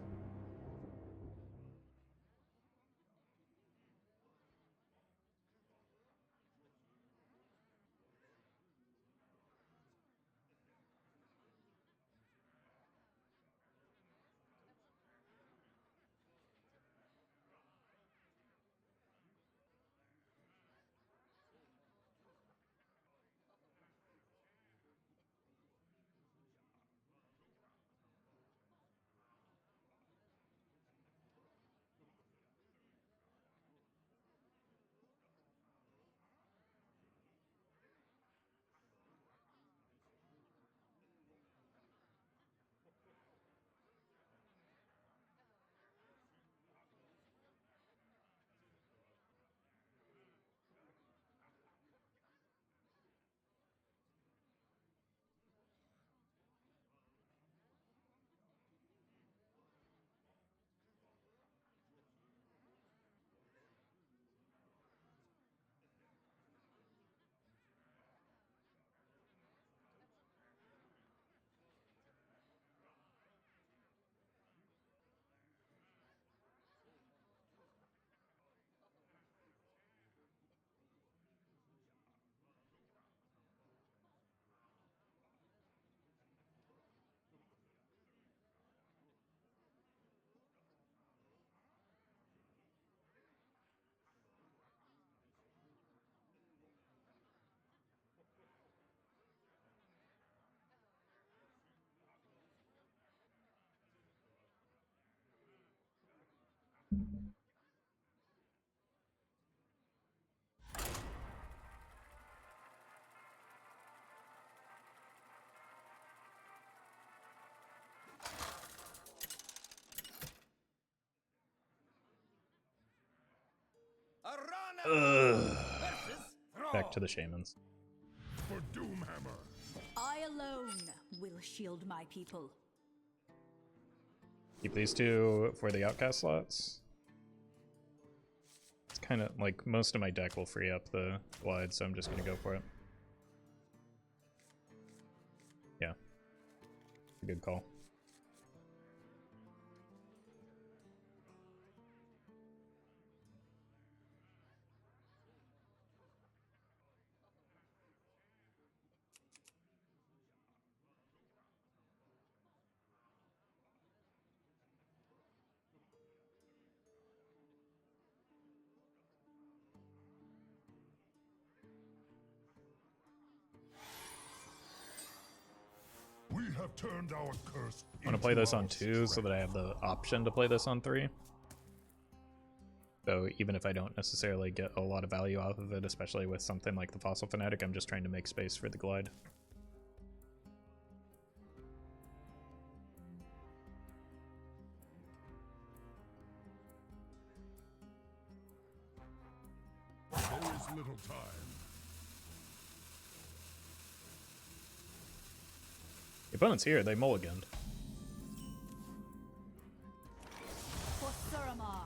Back to the shamans. For Doomhammer. I alone will shield my people. Keep these two for the outcast slots. It's kind of like most of my deck will free up the glide, so I'm just going to go for it. Yeah. A good call. We have turned our curse. I want to play this on 2 so that I have the option to play this on 3. So even if I don't necessarily get a lot of value off of it, especially with something like the Fossil Fanatic, I'm just trying to make space for the glide. battle time. The opponent's here, they mulliganed. For Suramar.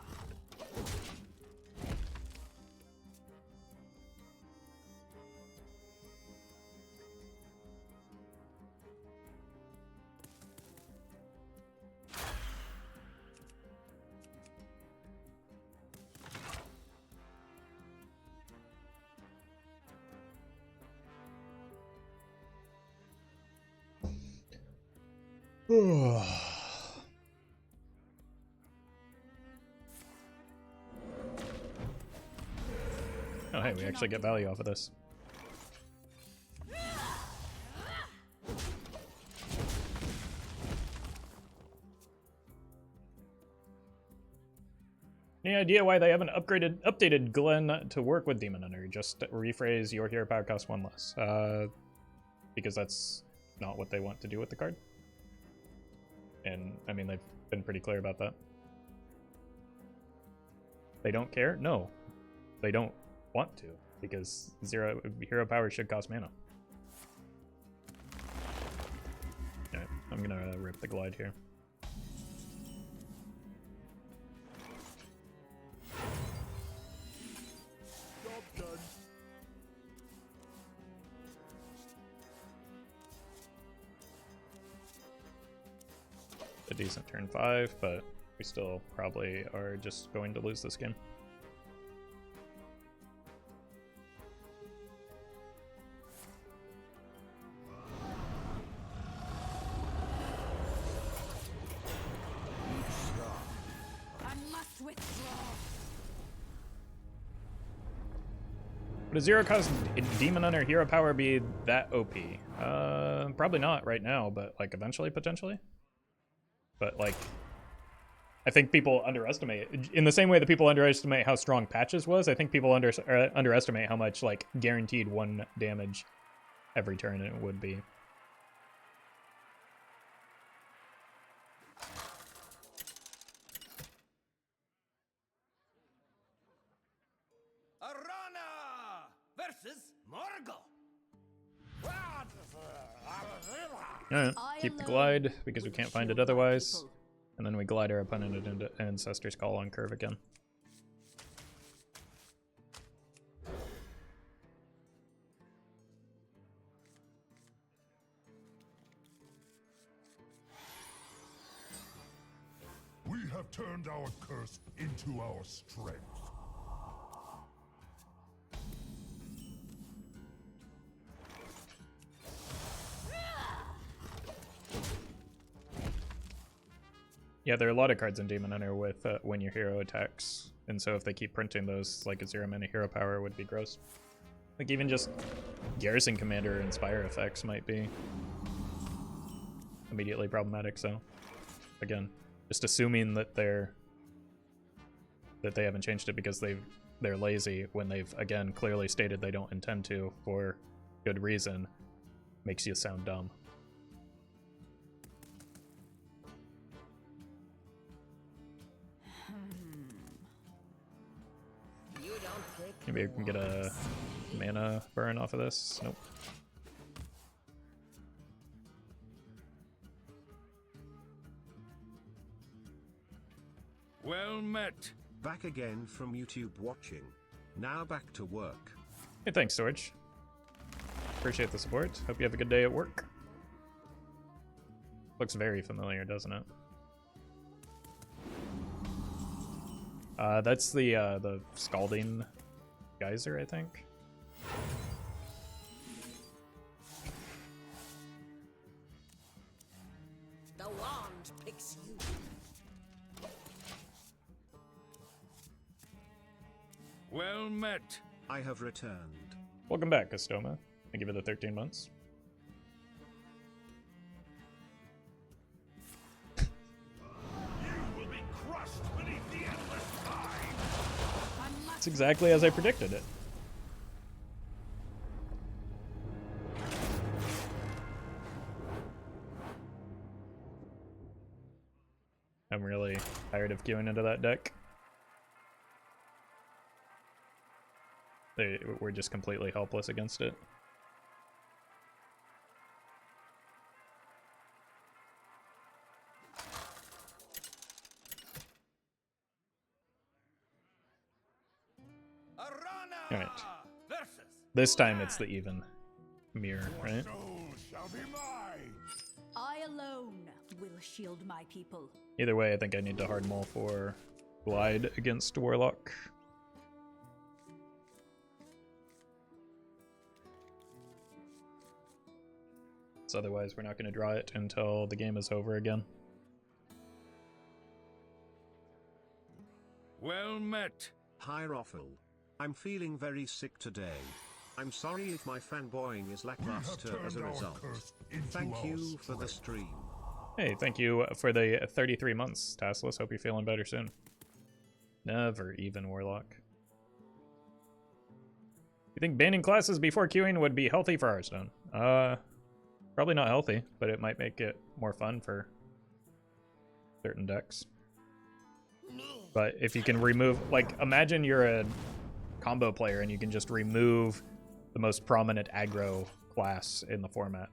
Oh hey, we actually get value off of this. Any idea why they haven't updated Glenn to work with Demon Hunter? Just rephrase your hero power costs 1 less. Because that's not what they want to do with the card. And I mean, they've been pretty clear about that. They don't care? No. They don't want to, because hero power should cost mana. Alright, I'm gonna rip the glide here. Job done. A decent turn 5, but we still probably are just going to lose this game. I must withdraw. Would a 0-cost Demon Hunter hero power be that OP? Probably not right now, but like eventually, potentially. But like, I think people underestimate, in the same way that people underestimate how strong Patches was, I think people underestimate how much like guaranteed 1 damage every turn it would be. Arana versus Morgul. Alright, keep the glide, because we can't find it otherwise. And then we glide our opponent into Ancestor's Call on curve again. We have turned our curse into our strength. Yeah, there are a lot of cards in Demon Hunter with when your hero attacks, and so if they keep printing those, like a 0-mana hero power would be gross. Like even just Garrison Commander and Spire effects might be immediately problematic, so again, just assuming that they haven't changed it because they're lazy when they've again clearly stated they don't intend to for good reason makes you sound dumb. Maybe I can get a mana burn off of this. Nope. Well met. Back again from YouTube watching. Now back to work. Hey, thanks, Storage. Appreciate the support. Hope you have a good day at work. Looks very familiar, doesn't it? That's the Scalding Geyser, I think. The wand picks you. Well met. I have returned. Welcome back, Costoma. I give it the 13 months. You will be crushed beneath the endless tide. It's exactly as I predicted it. I'm really tired of queuing into that deck. we're just completely helpless against it. Alright. This time it's the even mirror, right? I alone will shield my people. Either way, I think I need to hard mull for Glide against Warlock. So otherwise, we're not going to draw it until the game is over again. Well met. Hi Roffle. I'm feeling very sick today. I'm sorry if my fanboying is lackluster as a result. Thank you for the stream. Hey, thank you for the 33 months, Tassless. Hope you're feeling better soon. Never even Warlock. You think banning classes before queuing would be healthy for Hearthstone? Probably not healthy, but it might make it more fun for certain decks. But if you can remove, like, imagine you're a combo player and you can just remove the most prominent aggro class in the format.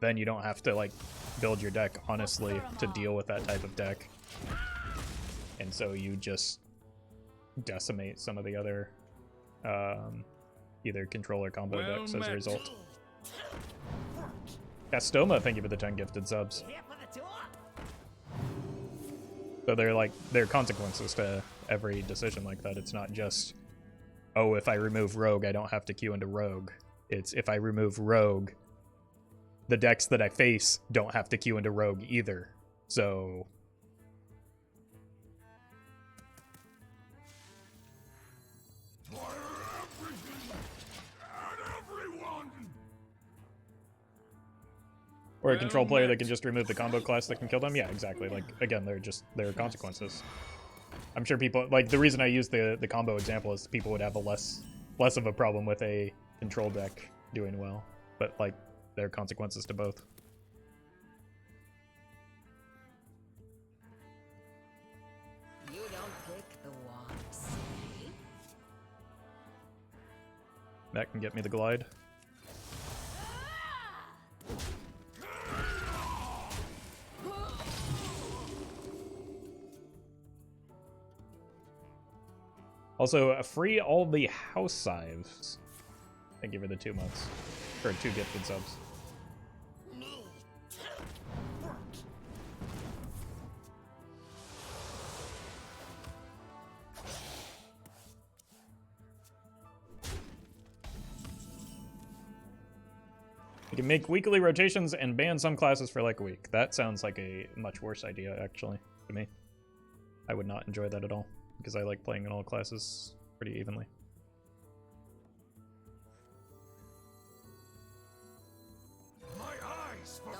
Then you don't have to, like, build your deck honestly to deal with that type of deck. And so you just decimate some of the other either control or combo decks as a result. Castoma, thank you for the 10 gifted subs. So there are consequences to every decision like that. It's not just, oh, if I remove Rogue, I don't have to queue into Rogue. It's if I remove Rogue, the decks that I face don't have to queue into Rogue either. So or a control player that can just remove the combo class that can kill them. Yeah, exactly. Like, again, there are consequences. I'm sure people, like, the reason I use the combo example is people would have a less of a problem with a control deck doing well. But, like, there are consequences to both. You don't pick the ones. That can get me the glide. Also, free all the house scythes. Thank you for the 2 months. Or 2 gifted subs. You can make weekly rotations and ban some classes for like a week. That sounds like a much worse idea, actually, to me. I would not enjoy that at all, because I like playing in all classes pretty evenly. My eyes for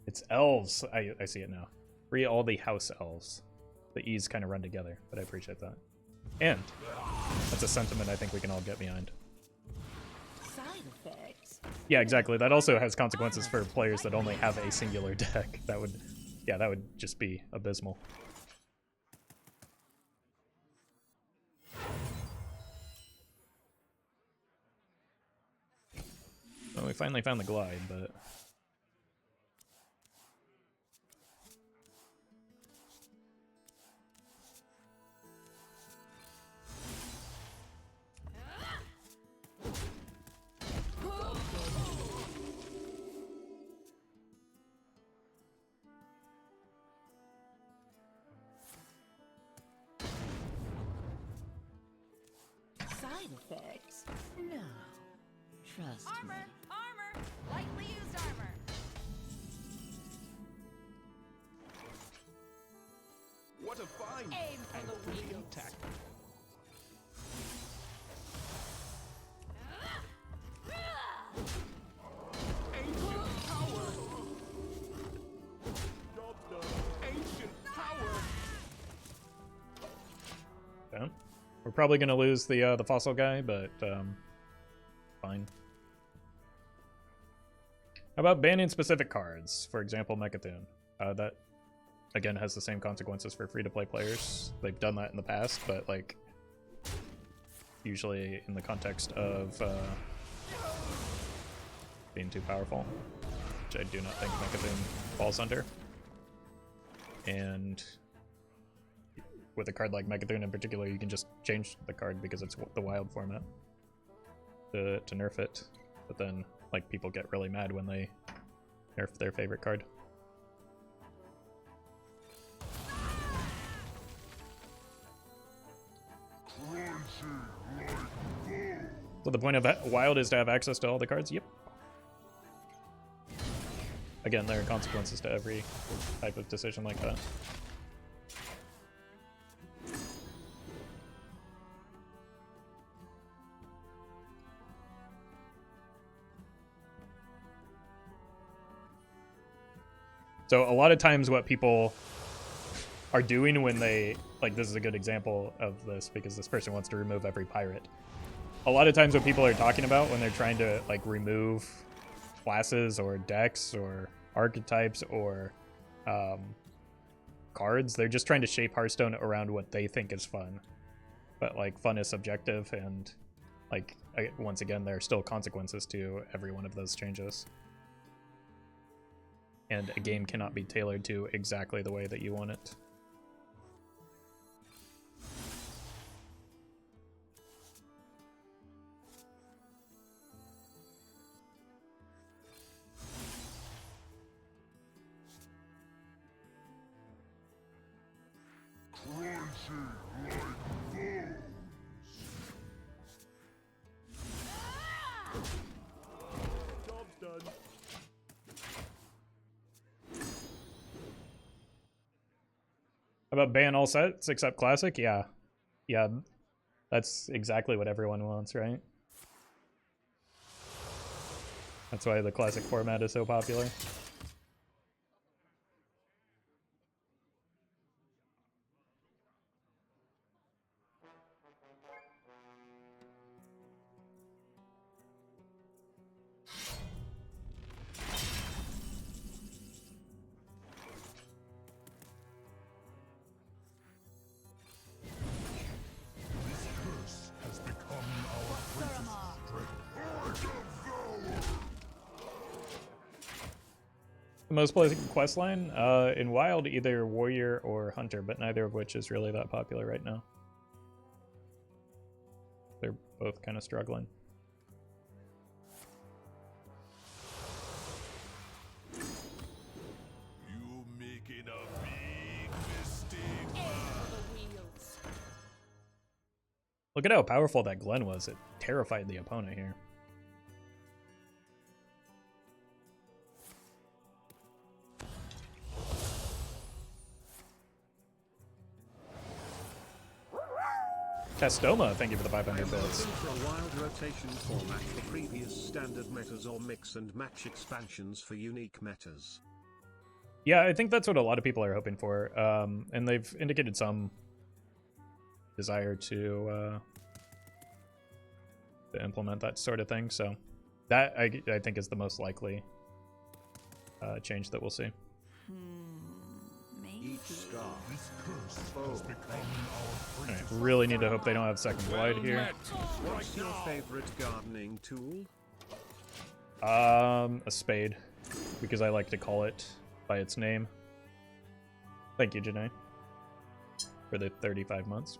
It's elves. I see it now. Free all the house elves. The E's kind of run together, but I appreciate that. And that's a sentiment I think we can all get behind. Side effects. Yeah, exactly. That also has consequences for players that only have a singular deck. That would, yeah, that would just be abysmal. Well, we finally found the glide, but... Side effects? No. Trust me. Armor! Lightly used armor. What a find! Aim for And the fully wheels. intact. Ancient power! Job done. Ancient power! Yeah. We're probably gonna lose the fossil guy, but fine. How about banning specific cards? For example, Mechathune. That, again, has the same consequences for free-to-play players. They've done that in the past, but, like, usually in the context of being too powerful, which I do not think Mechathune falls under. And with a card like Mechathune in particular, you can just change the card because it's the wild format to nerf it. But then, like, people get really mad when they nerf their favorite card. So the point of wild is to have access to all the cards? Yep. Again, there are consequences to every type of decision like that. So a lot of times what people are doing when they, like, this is a good example of this because this person wants to remove every pirate. A lot of times what people are talking about when they're trying to, like, remove classes or decks or archetypes or cards, they're just trying to shape Hearthstone around what they think is fun. But, like, fun is subjective, and, like, once again, there are still consequences to every one of those changes. And a game cannot be tailored to exactly the way that you want it. Job's done. How about ban all sets except Classic? Yeah. Yeah, that's exactly what everyone wants, right? That's why the Classic format is so popular. The most pleasant quest line? In Wild, either Warrior or Hunter, but neither of which is really that popular right now. They're both kind of struggling. You making a big mistake. Look at how powerful that Glen was. It terrified the opponent here. Castoma, thank you for the 500 bits. For a wild rotation format for previous standard metas or mix and match expansions for unique metas. Yeah, I think that's what a lot of people are hoping for, and they've indicated some desire to implement that sort of thing. So that I think is the most likely change that we'll see. Each star. Right, really need to hope they don't have second glide here. What's your favorite gardening tool? A spade, because I like to call it by its name. Thank you, Janae, for the 35 months,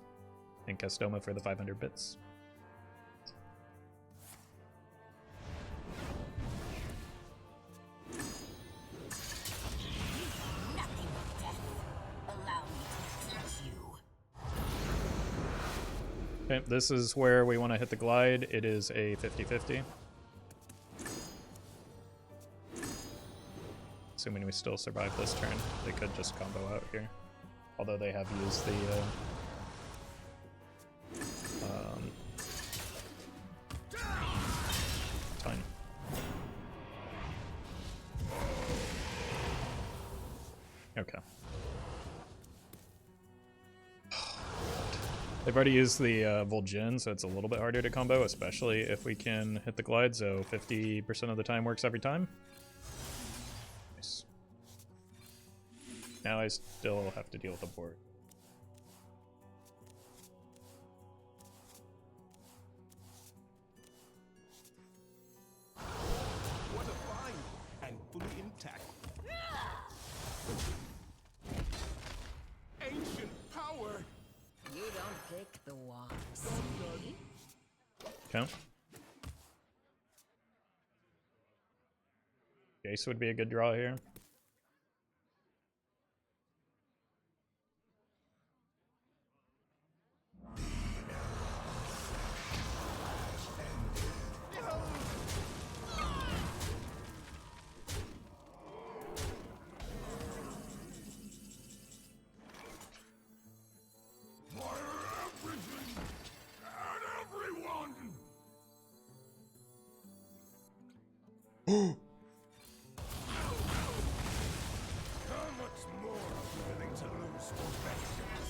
and Castoma for the 500 bits. Okay, this is where we want to hit the glide. It is a 50-50. Assuming we still survive this turn, they could just combo out here. Although they have used the time. Okay. They've already used the Vol'jin, so it's a little bit harder to combo, especially if we can hit the glide, so 50% of the time works every time. Now I still have to deal with the board. What a find! And fully intact. Ancient power! You don't pick the wands. Okay. Jace would be a good draw here.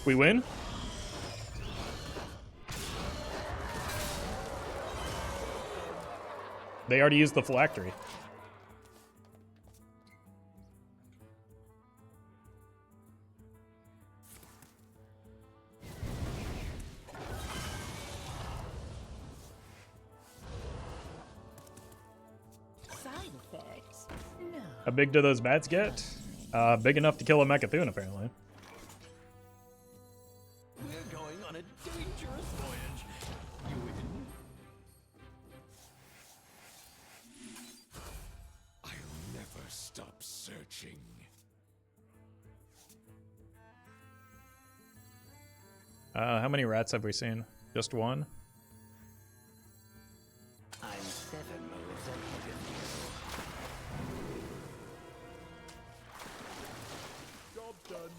We win? They already used the phylactery. Side effects? No. How big do those bats get? Big enough to kill a Mechathune, apparently. We're going on a dangerous voyage. You in? I'll never stop searching. How many rats have we seen? Just one? I'm 7 moves ahead of you. Job done.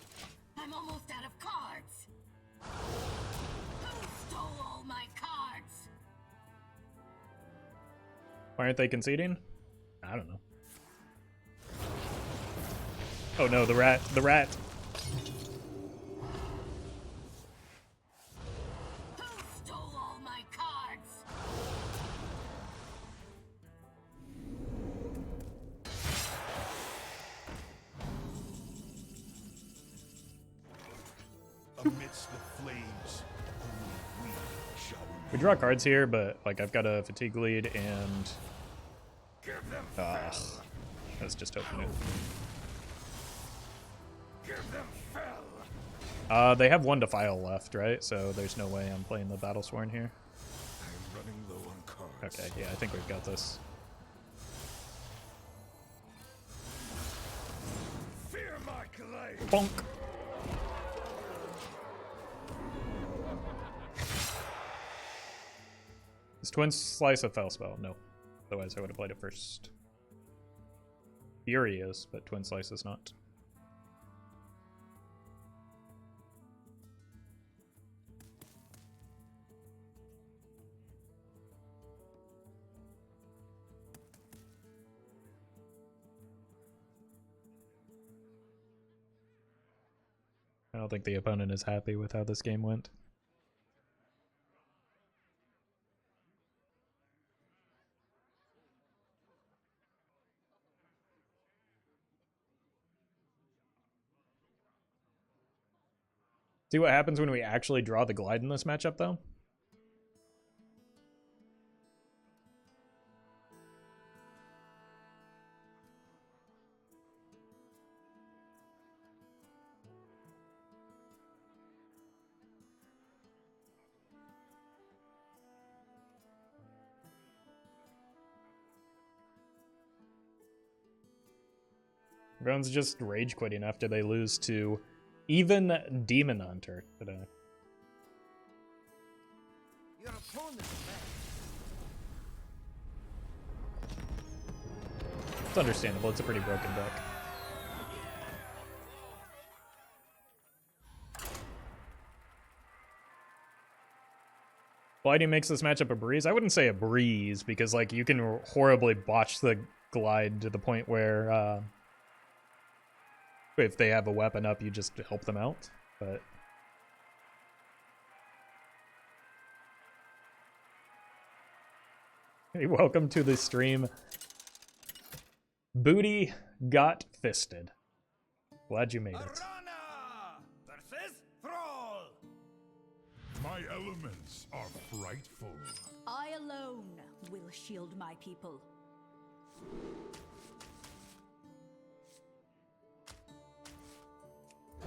I'm almost out of cards. Who stole all my cards? Why aren't they conceding? I don't know. Oh no, the rat. The rat. Who stole all my cards? Amidst the flames, only we shall We draw cards here, but like I've got a fatigue lead and Give them I was just hoping it. Give them Fel! They have one Defile left, right? So there's no way I'm playing the Battlesworn here. I'm running low on cards. Okay, yeah, I think we've got this. Fear my glaive! Bonk! Is Twin Slice a Fel spell? No. Otherwise I would have played it first. Fury is, but Twin Slice is not. I don't think the opponent is happy with how this game went. See what happens when we actually draw the Glide in this matchup, though? Everyone's just rage quitting after they lose to even Demon Hunter today. Your opponent's It's understandable, it's a pretty broken deck. Gliding makes this matchup a breeze? I wouldn't say a breeze, because like you can horribly botch the Glide to the point where if they have a weapon up, you just help them out, but... Hey, welcome to the stream. Booty got fisted. Glad you made it. Arana versus Thrall. My elements are frightful. I alone will shield my people.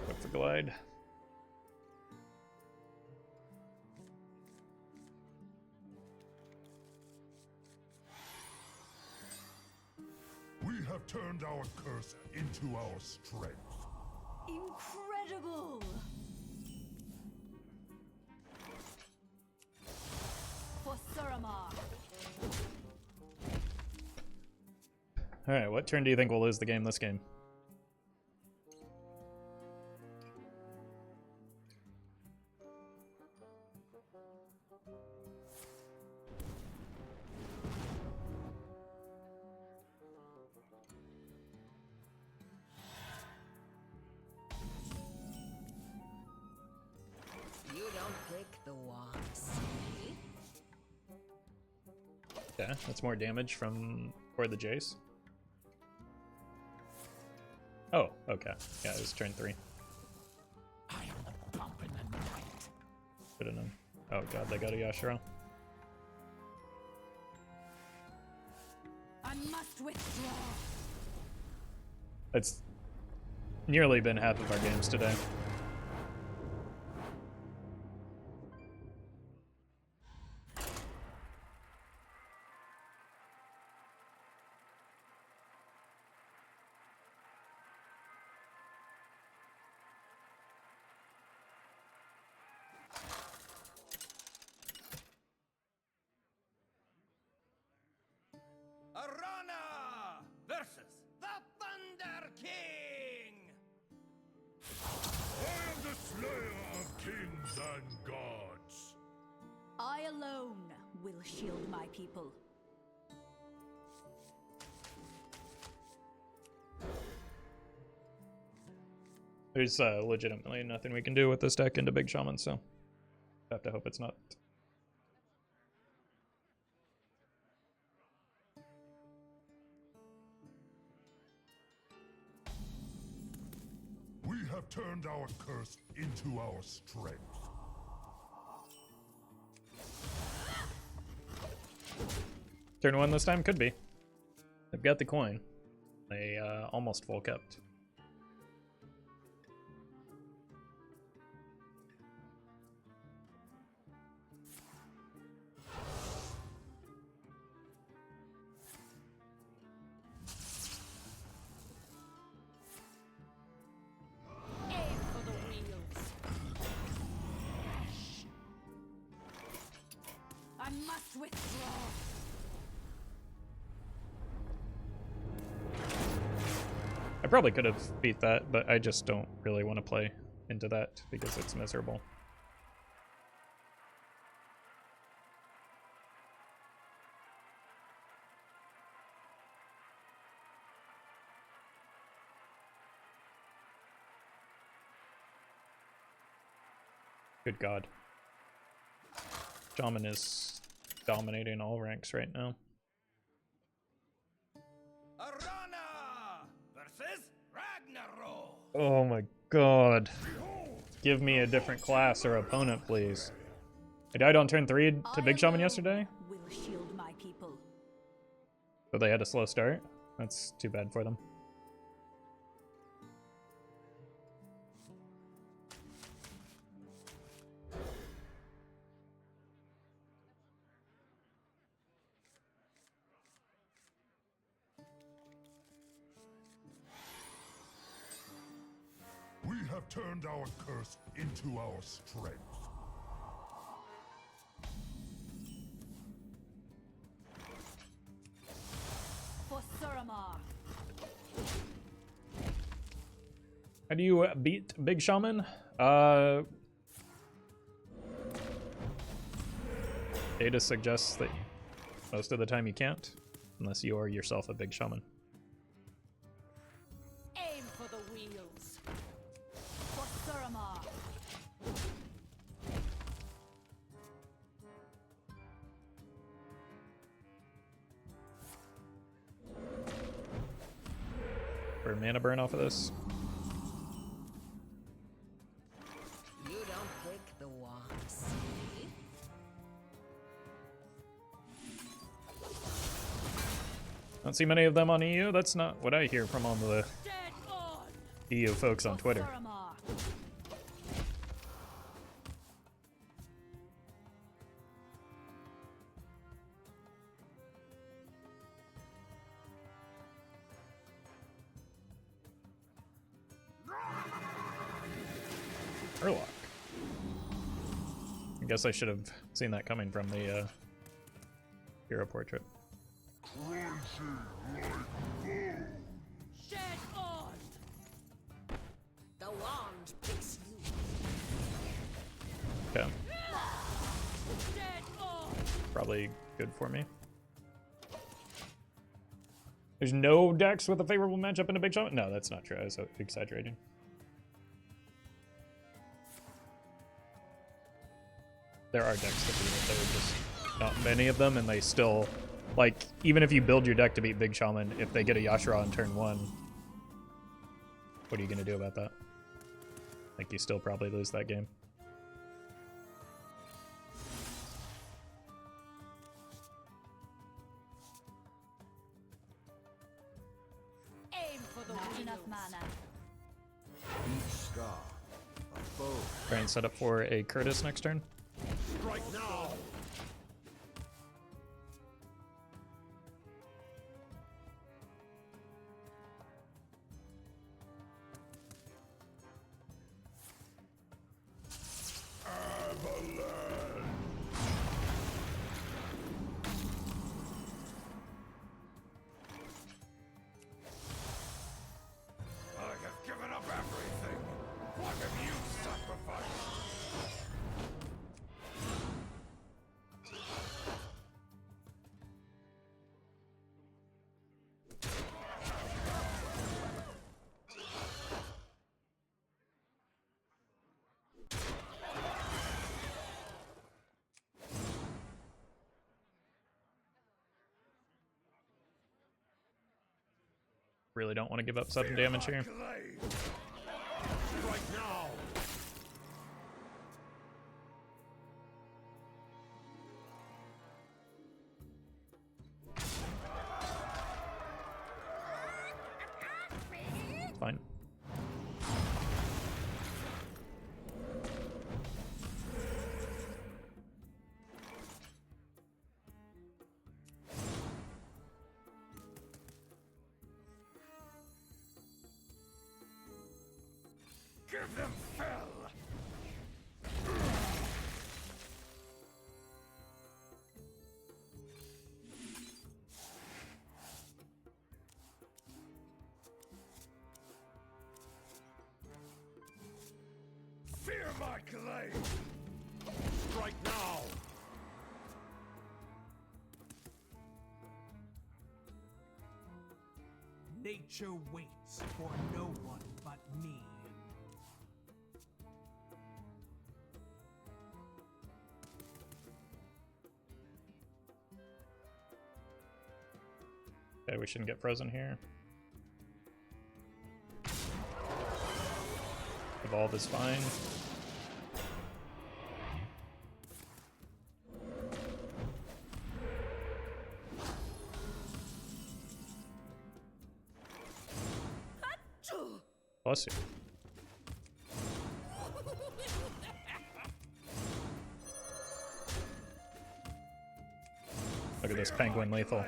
Look for glide. We have turned our curse into our strength. Incredible! For Suramar. Alright, what turn do you think will lose the game this game? You don't pick the wands. Yeah, that's more damage for the Jace. Oh, okay. Yeah, it was turn 3. I am the bump in the night. Should have known. Oh god, they got a Yashiro. I must withdraw. It's nearly been half of our games today. Arana versus the Thunder King. I am the slayer of kings and gods. I alone will shield my people. There's legitimately nothing we can do with this deck into Big Shaman, so I have to hope it's not. We have turned our curse into our strength. Turn 1 this time? Could be. They've got the coin. They almost full kept. Aim for the wheels. I must withdraw. I probably could have beat that, but I just don't really want to play into that because it's miserable. Good god. Shaman is dominating all ranks right now. Arana versus Ragnarok. Oh my god. Give me a different class or opponent, please. I died on turn 3 to Big Shaman yesterday, Will shield my people. but they had a slow start. That's too bad for them. We have turned our curse into our strength. For Suramar. How do you beat Big Shaman? Data suggests that most of the time you can't, unless you are yourself a Big Shaman. Aim for the wheels. For Suramar. For mana burn off of this. don't see many of them on EU. That's not what I hear from all the Dead on. EU folks on Twitter. Urlock. I guess I should have seen that coming from the hero portrait. Dead on. The wand picks you. Okay. Dead on. Probably good for me. There's no decks with a favorable matchup in a big shot? No, that's not true. I was exaggerating. There are decks that beat it. There are just not many of them, and they still, like, even if you build your deck to beat Big Shaman, if they get a Yashara on turn 1, what are you going to do about that? Like, you still probably lose that game. Aim for the not enough mana. Each scar, a foe. Try and set up for a Kurtrus next turn. Strike now! I have given up everything. What have you sacrificed? Really don't want to give up 7 damage here. Strike now! Fine. Give them Fel! Fear my glaive! Strike now! Nature waits for no one but me. Okay, we shouldn't get frozen here. Evolve is fine. Bless you. Look at this penguin lethal.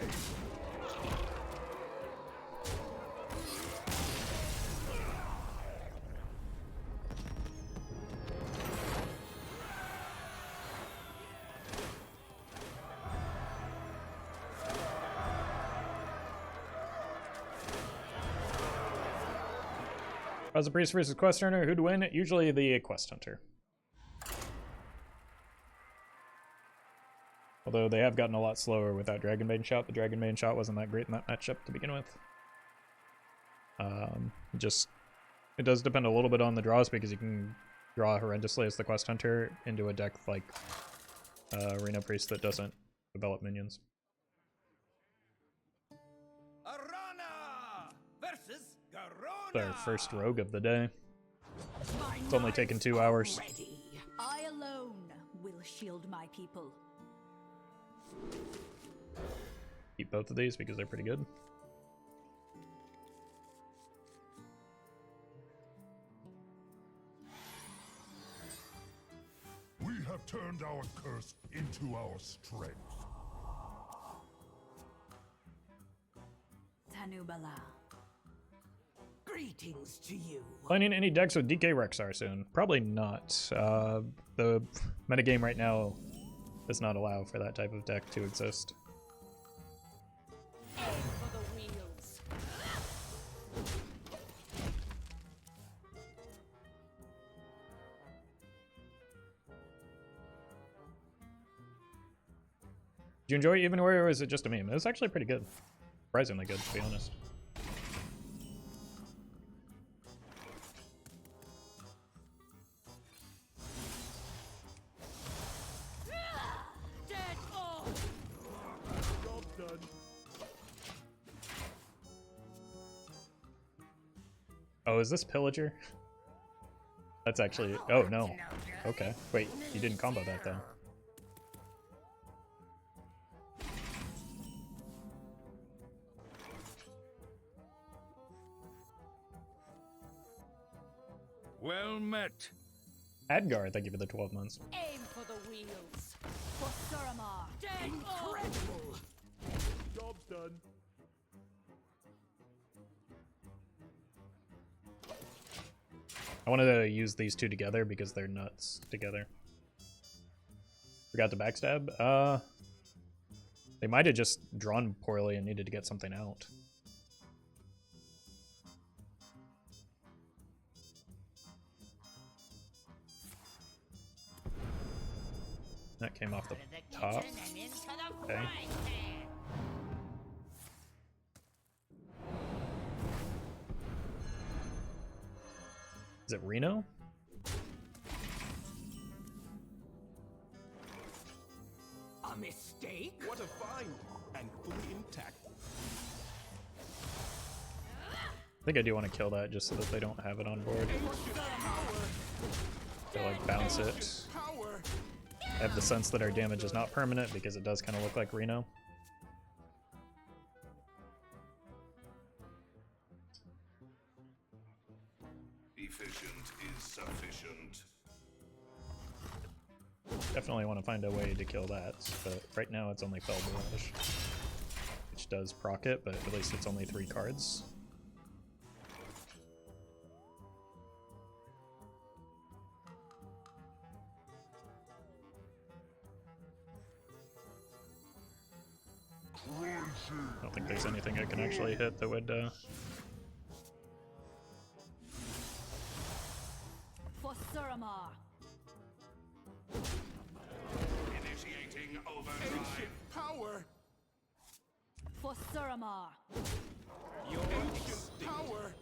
As a priest versus quest hunter, who'd win? Usually the quest hunter. Although they have gotten a lot slower without Dragonbane Shot. The Dragonbane Shot wasn't that great in that matchup to begin with. It does depend a little bit on the draws because you can draw horrendously as the quest hunter into a deck like Arena Priest that doesn't develop minions. Arana versus It's our first rogue of the day. It's only taken 2 hours. I alone will shield my people. Keep both of these because they're pretty good. turned our curse into our strength. Tanubala. Greetings to you. Planning any decks with DK Rexar soon? Probably not. The metagame right now does not allow for that type of deck to exist. Aim for the wheels. Did you enjoy Even Warrior, or is it just a meme? It was actually pretty good. Surprisingly good, to be honest. Dead on. Job done. Oh, is this Pillager? That's actually... Oh, no. Okay. Wait, you didn't combo that, though. Well met. Adgar, thank you for the 12 months. Aim for the wheels. For Suramar. Dead Incredible. Job's done. I wanted to use these two together because they're nuts together. Forgot to backstab? They might have just drawn poorly and needed to get something out. That came off the top. Okay. Is it Reno? A mistake? What a find. And fully intact. I think I do want to kill that just so that they don't have it on board. They like bounce it. Power. I have the sense that our damage is not permanent because it does kind of look like Reno. Efficient is sufficient. Definitely want to find a way to kill that, but right now it's only Fel Barrage, which does proc it, but at least it's only 3 cards. I don't think there's anything I can actually hit that would For Suramar. Initiating overdrive. Power. For Suramar. Your ancient power.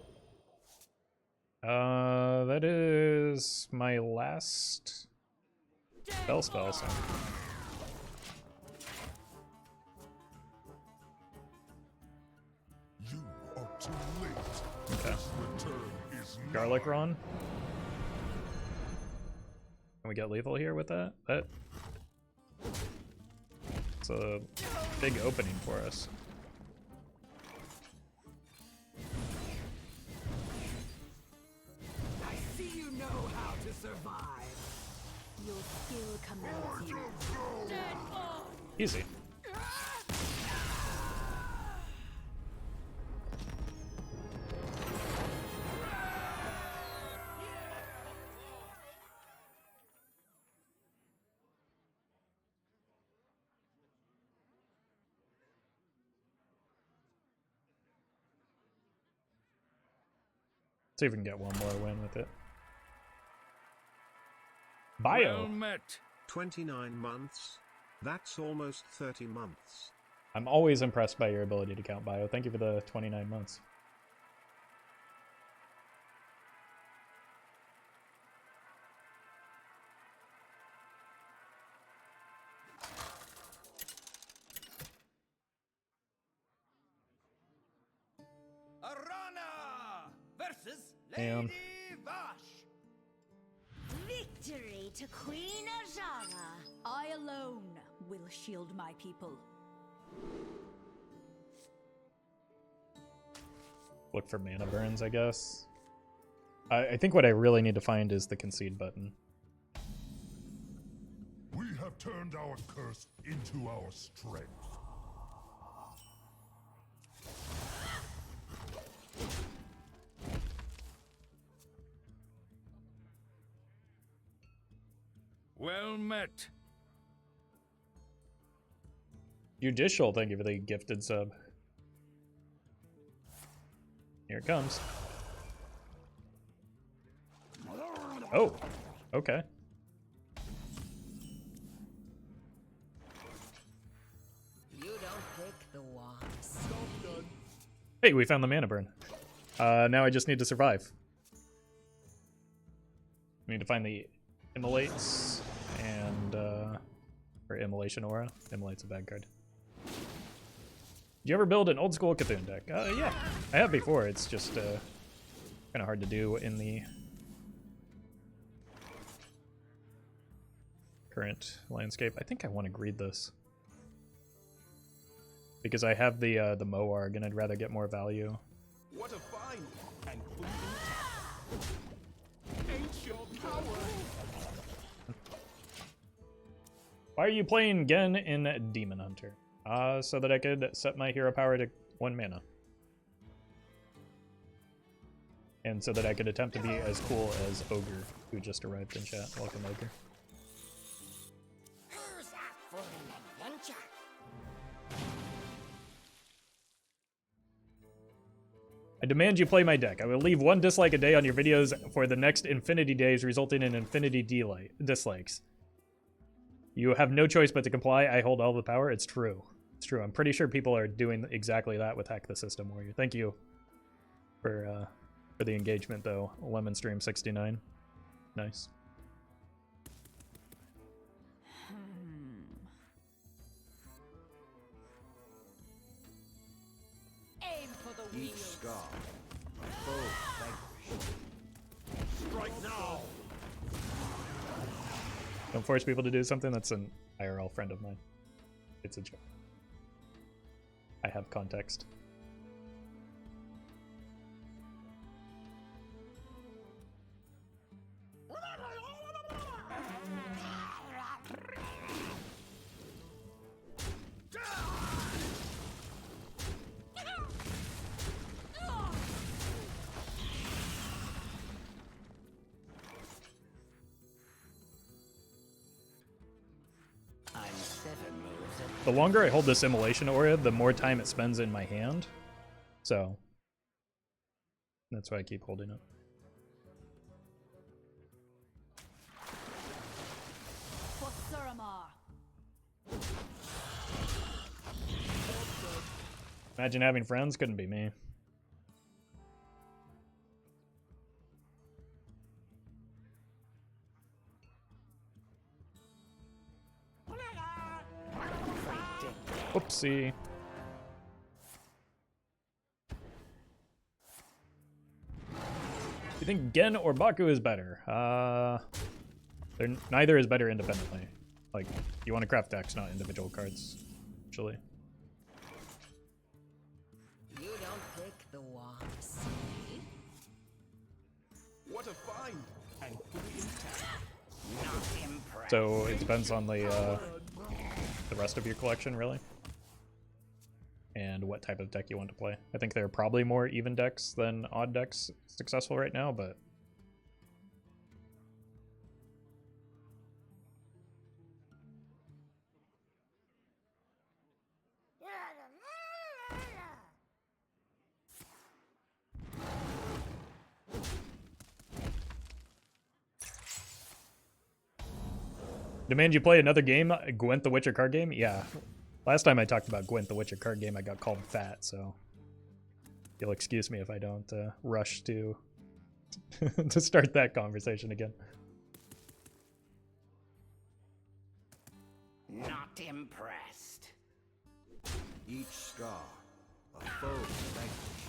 that is my last spell, so You are too late. okay. This return is Garlic Ron. Can we get lethal here with that? It's a big opening for us. I see you know how to survive. Your skill commands you. Dead on. Easy. See if we can get one more win with it. Bio. Well met. 29 months? That's almost 30 months. I'm always impressed by your ability to count bio. Thank you for the 29 months. Arana versus Damn. Lady Vash. Victory to Queen Ajana. I alone will shield my people. Look for mana burns, I guess. I think what I really need to find is the concede button. have turned our curse into our strength. Well met. Judicial, thank you for the gifted sub. Here it comes. Oh, okay. You don't pick the wands. Hey, we found the mana burn. Now I just need to survive. I need to find the Immolates and, or Immolation Aura. Immolate's a bad card. Did you ever build an old school Cthulhu deck? Yeah, I have before. It's just, kind of hard to do in the current landscape. I think I want to greed this. Because I have the Moarg and I'd rather get more value. What a find! And ain't your power! Why are you playing Genn in Demon Hunter? So that I could set my hero power to 1 mana. And so that I could attempt to be as cool as Ogre, who just arrived in chat. Welcome, Ogre. Who's up for an adventure? I demand you play my deck. I will leave 1 dislike a day on your videos for the next infinity days, resulting in infinity dislikes. You have no choice but to comply. I hold all the power. It's true. It's true. I'm pretty sure people are doing exactly that with Hack the System Warrior. Thank you for the engagement, though. Lemon Stream 69. Nice. Aim for the Each wheels. scar, a foe vanquished. Strike now! Don't force people to do something. That's an IRL friend of mine. It's a joke. I have context. The longer I hold this Immolation Aura, the more time it spends in my hand. So, that's why I keep holding it. For Suramar. Imagine having friends, couldn't be me. Oopsie. You think Genn or Baku is better? Neither is better independently. Like, you want to craft decks, not individual cards, actually. You don't pick the wands. What a find! And fully intact. Not impressed. So it depends on the rest of your collection, really, and what type of deck you want to play. I think there are probably more even decks than odd decks successful right now, but demand you play another game, Gwent the Witcher card game? Yeah. Last time I talked about Gwent the Witcher card game, I got called fat, so you'll excuse me if I don't rush to to start that conversation again. Not impressed. Each scar, a foe vanquished.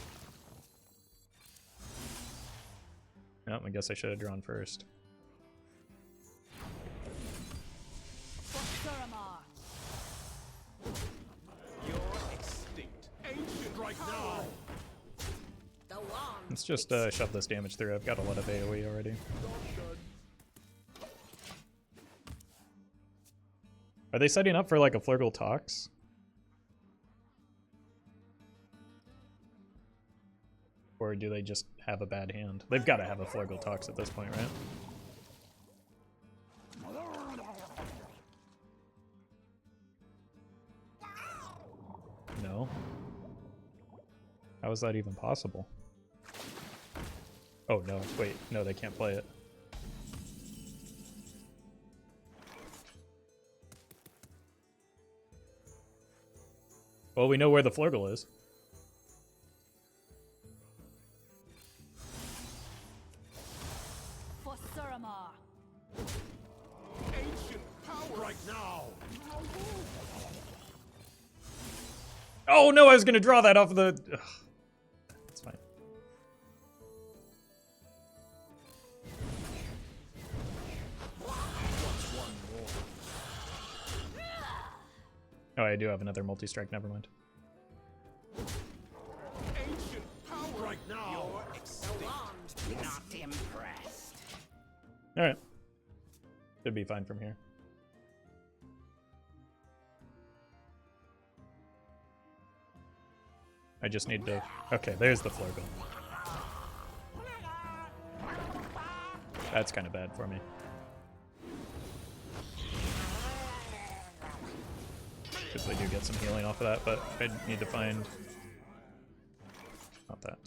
Oh, I guess I should have drawn first. For Suramar. You're extinct. Ancient right now! The wand. Let's just shove this damage through. I've got a lot of AoE already. Are they setting up for like a Flurgle Tox? Or do they just have a bad hand? They've got to have a Flurgle Tox at this point, right? No. How is that even possible? Oh no, wait, no, they can't play it. Well, we know where the Flurgle is. For Suramar. Ancient power right now. Oh no, I was gonna draw that off of the... Ugh. That's fine. Oh, I do have another multi-strike, never mind. Ancient power right now. Not impressed. Alright. Should be fine from here. I just need to... Okay, there's the Flurgle. That's kind of bad for me. Because they do get some healing off of that, but I need to find... Not that.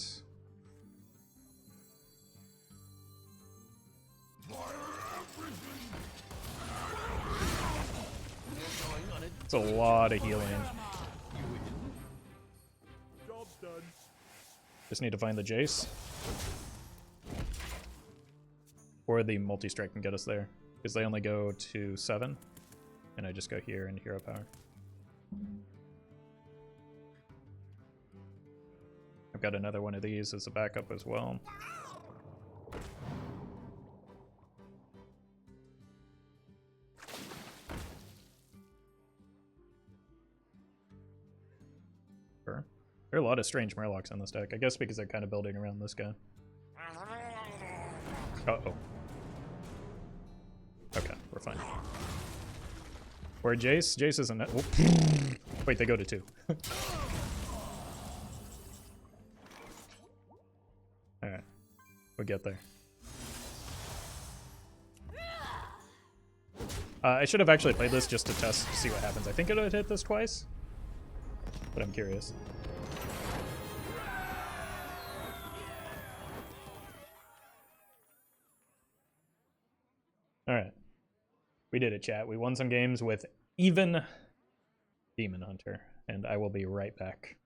It's a lot of healing. Just need to find the Jace. Or the multi-strike can get us there. Because they only go to 7. And I just go here and hero power. I've got another one of these as a backup as well. Sure. There are a lot of strange Murlocs on this deck. I guess because they're kind of building around this guy. Uh-oh. Okay, we're fine. Or Jace? Jace isn't... Oh. Wait, they go to 2. Alright. We'll get there. I should have actually played this just to test to see what happens. I think it would hit this twice. But I'm curious. Alright. We did it, chat. We won some games with even Demon Hunter. And I will be right back.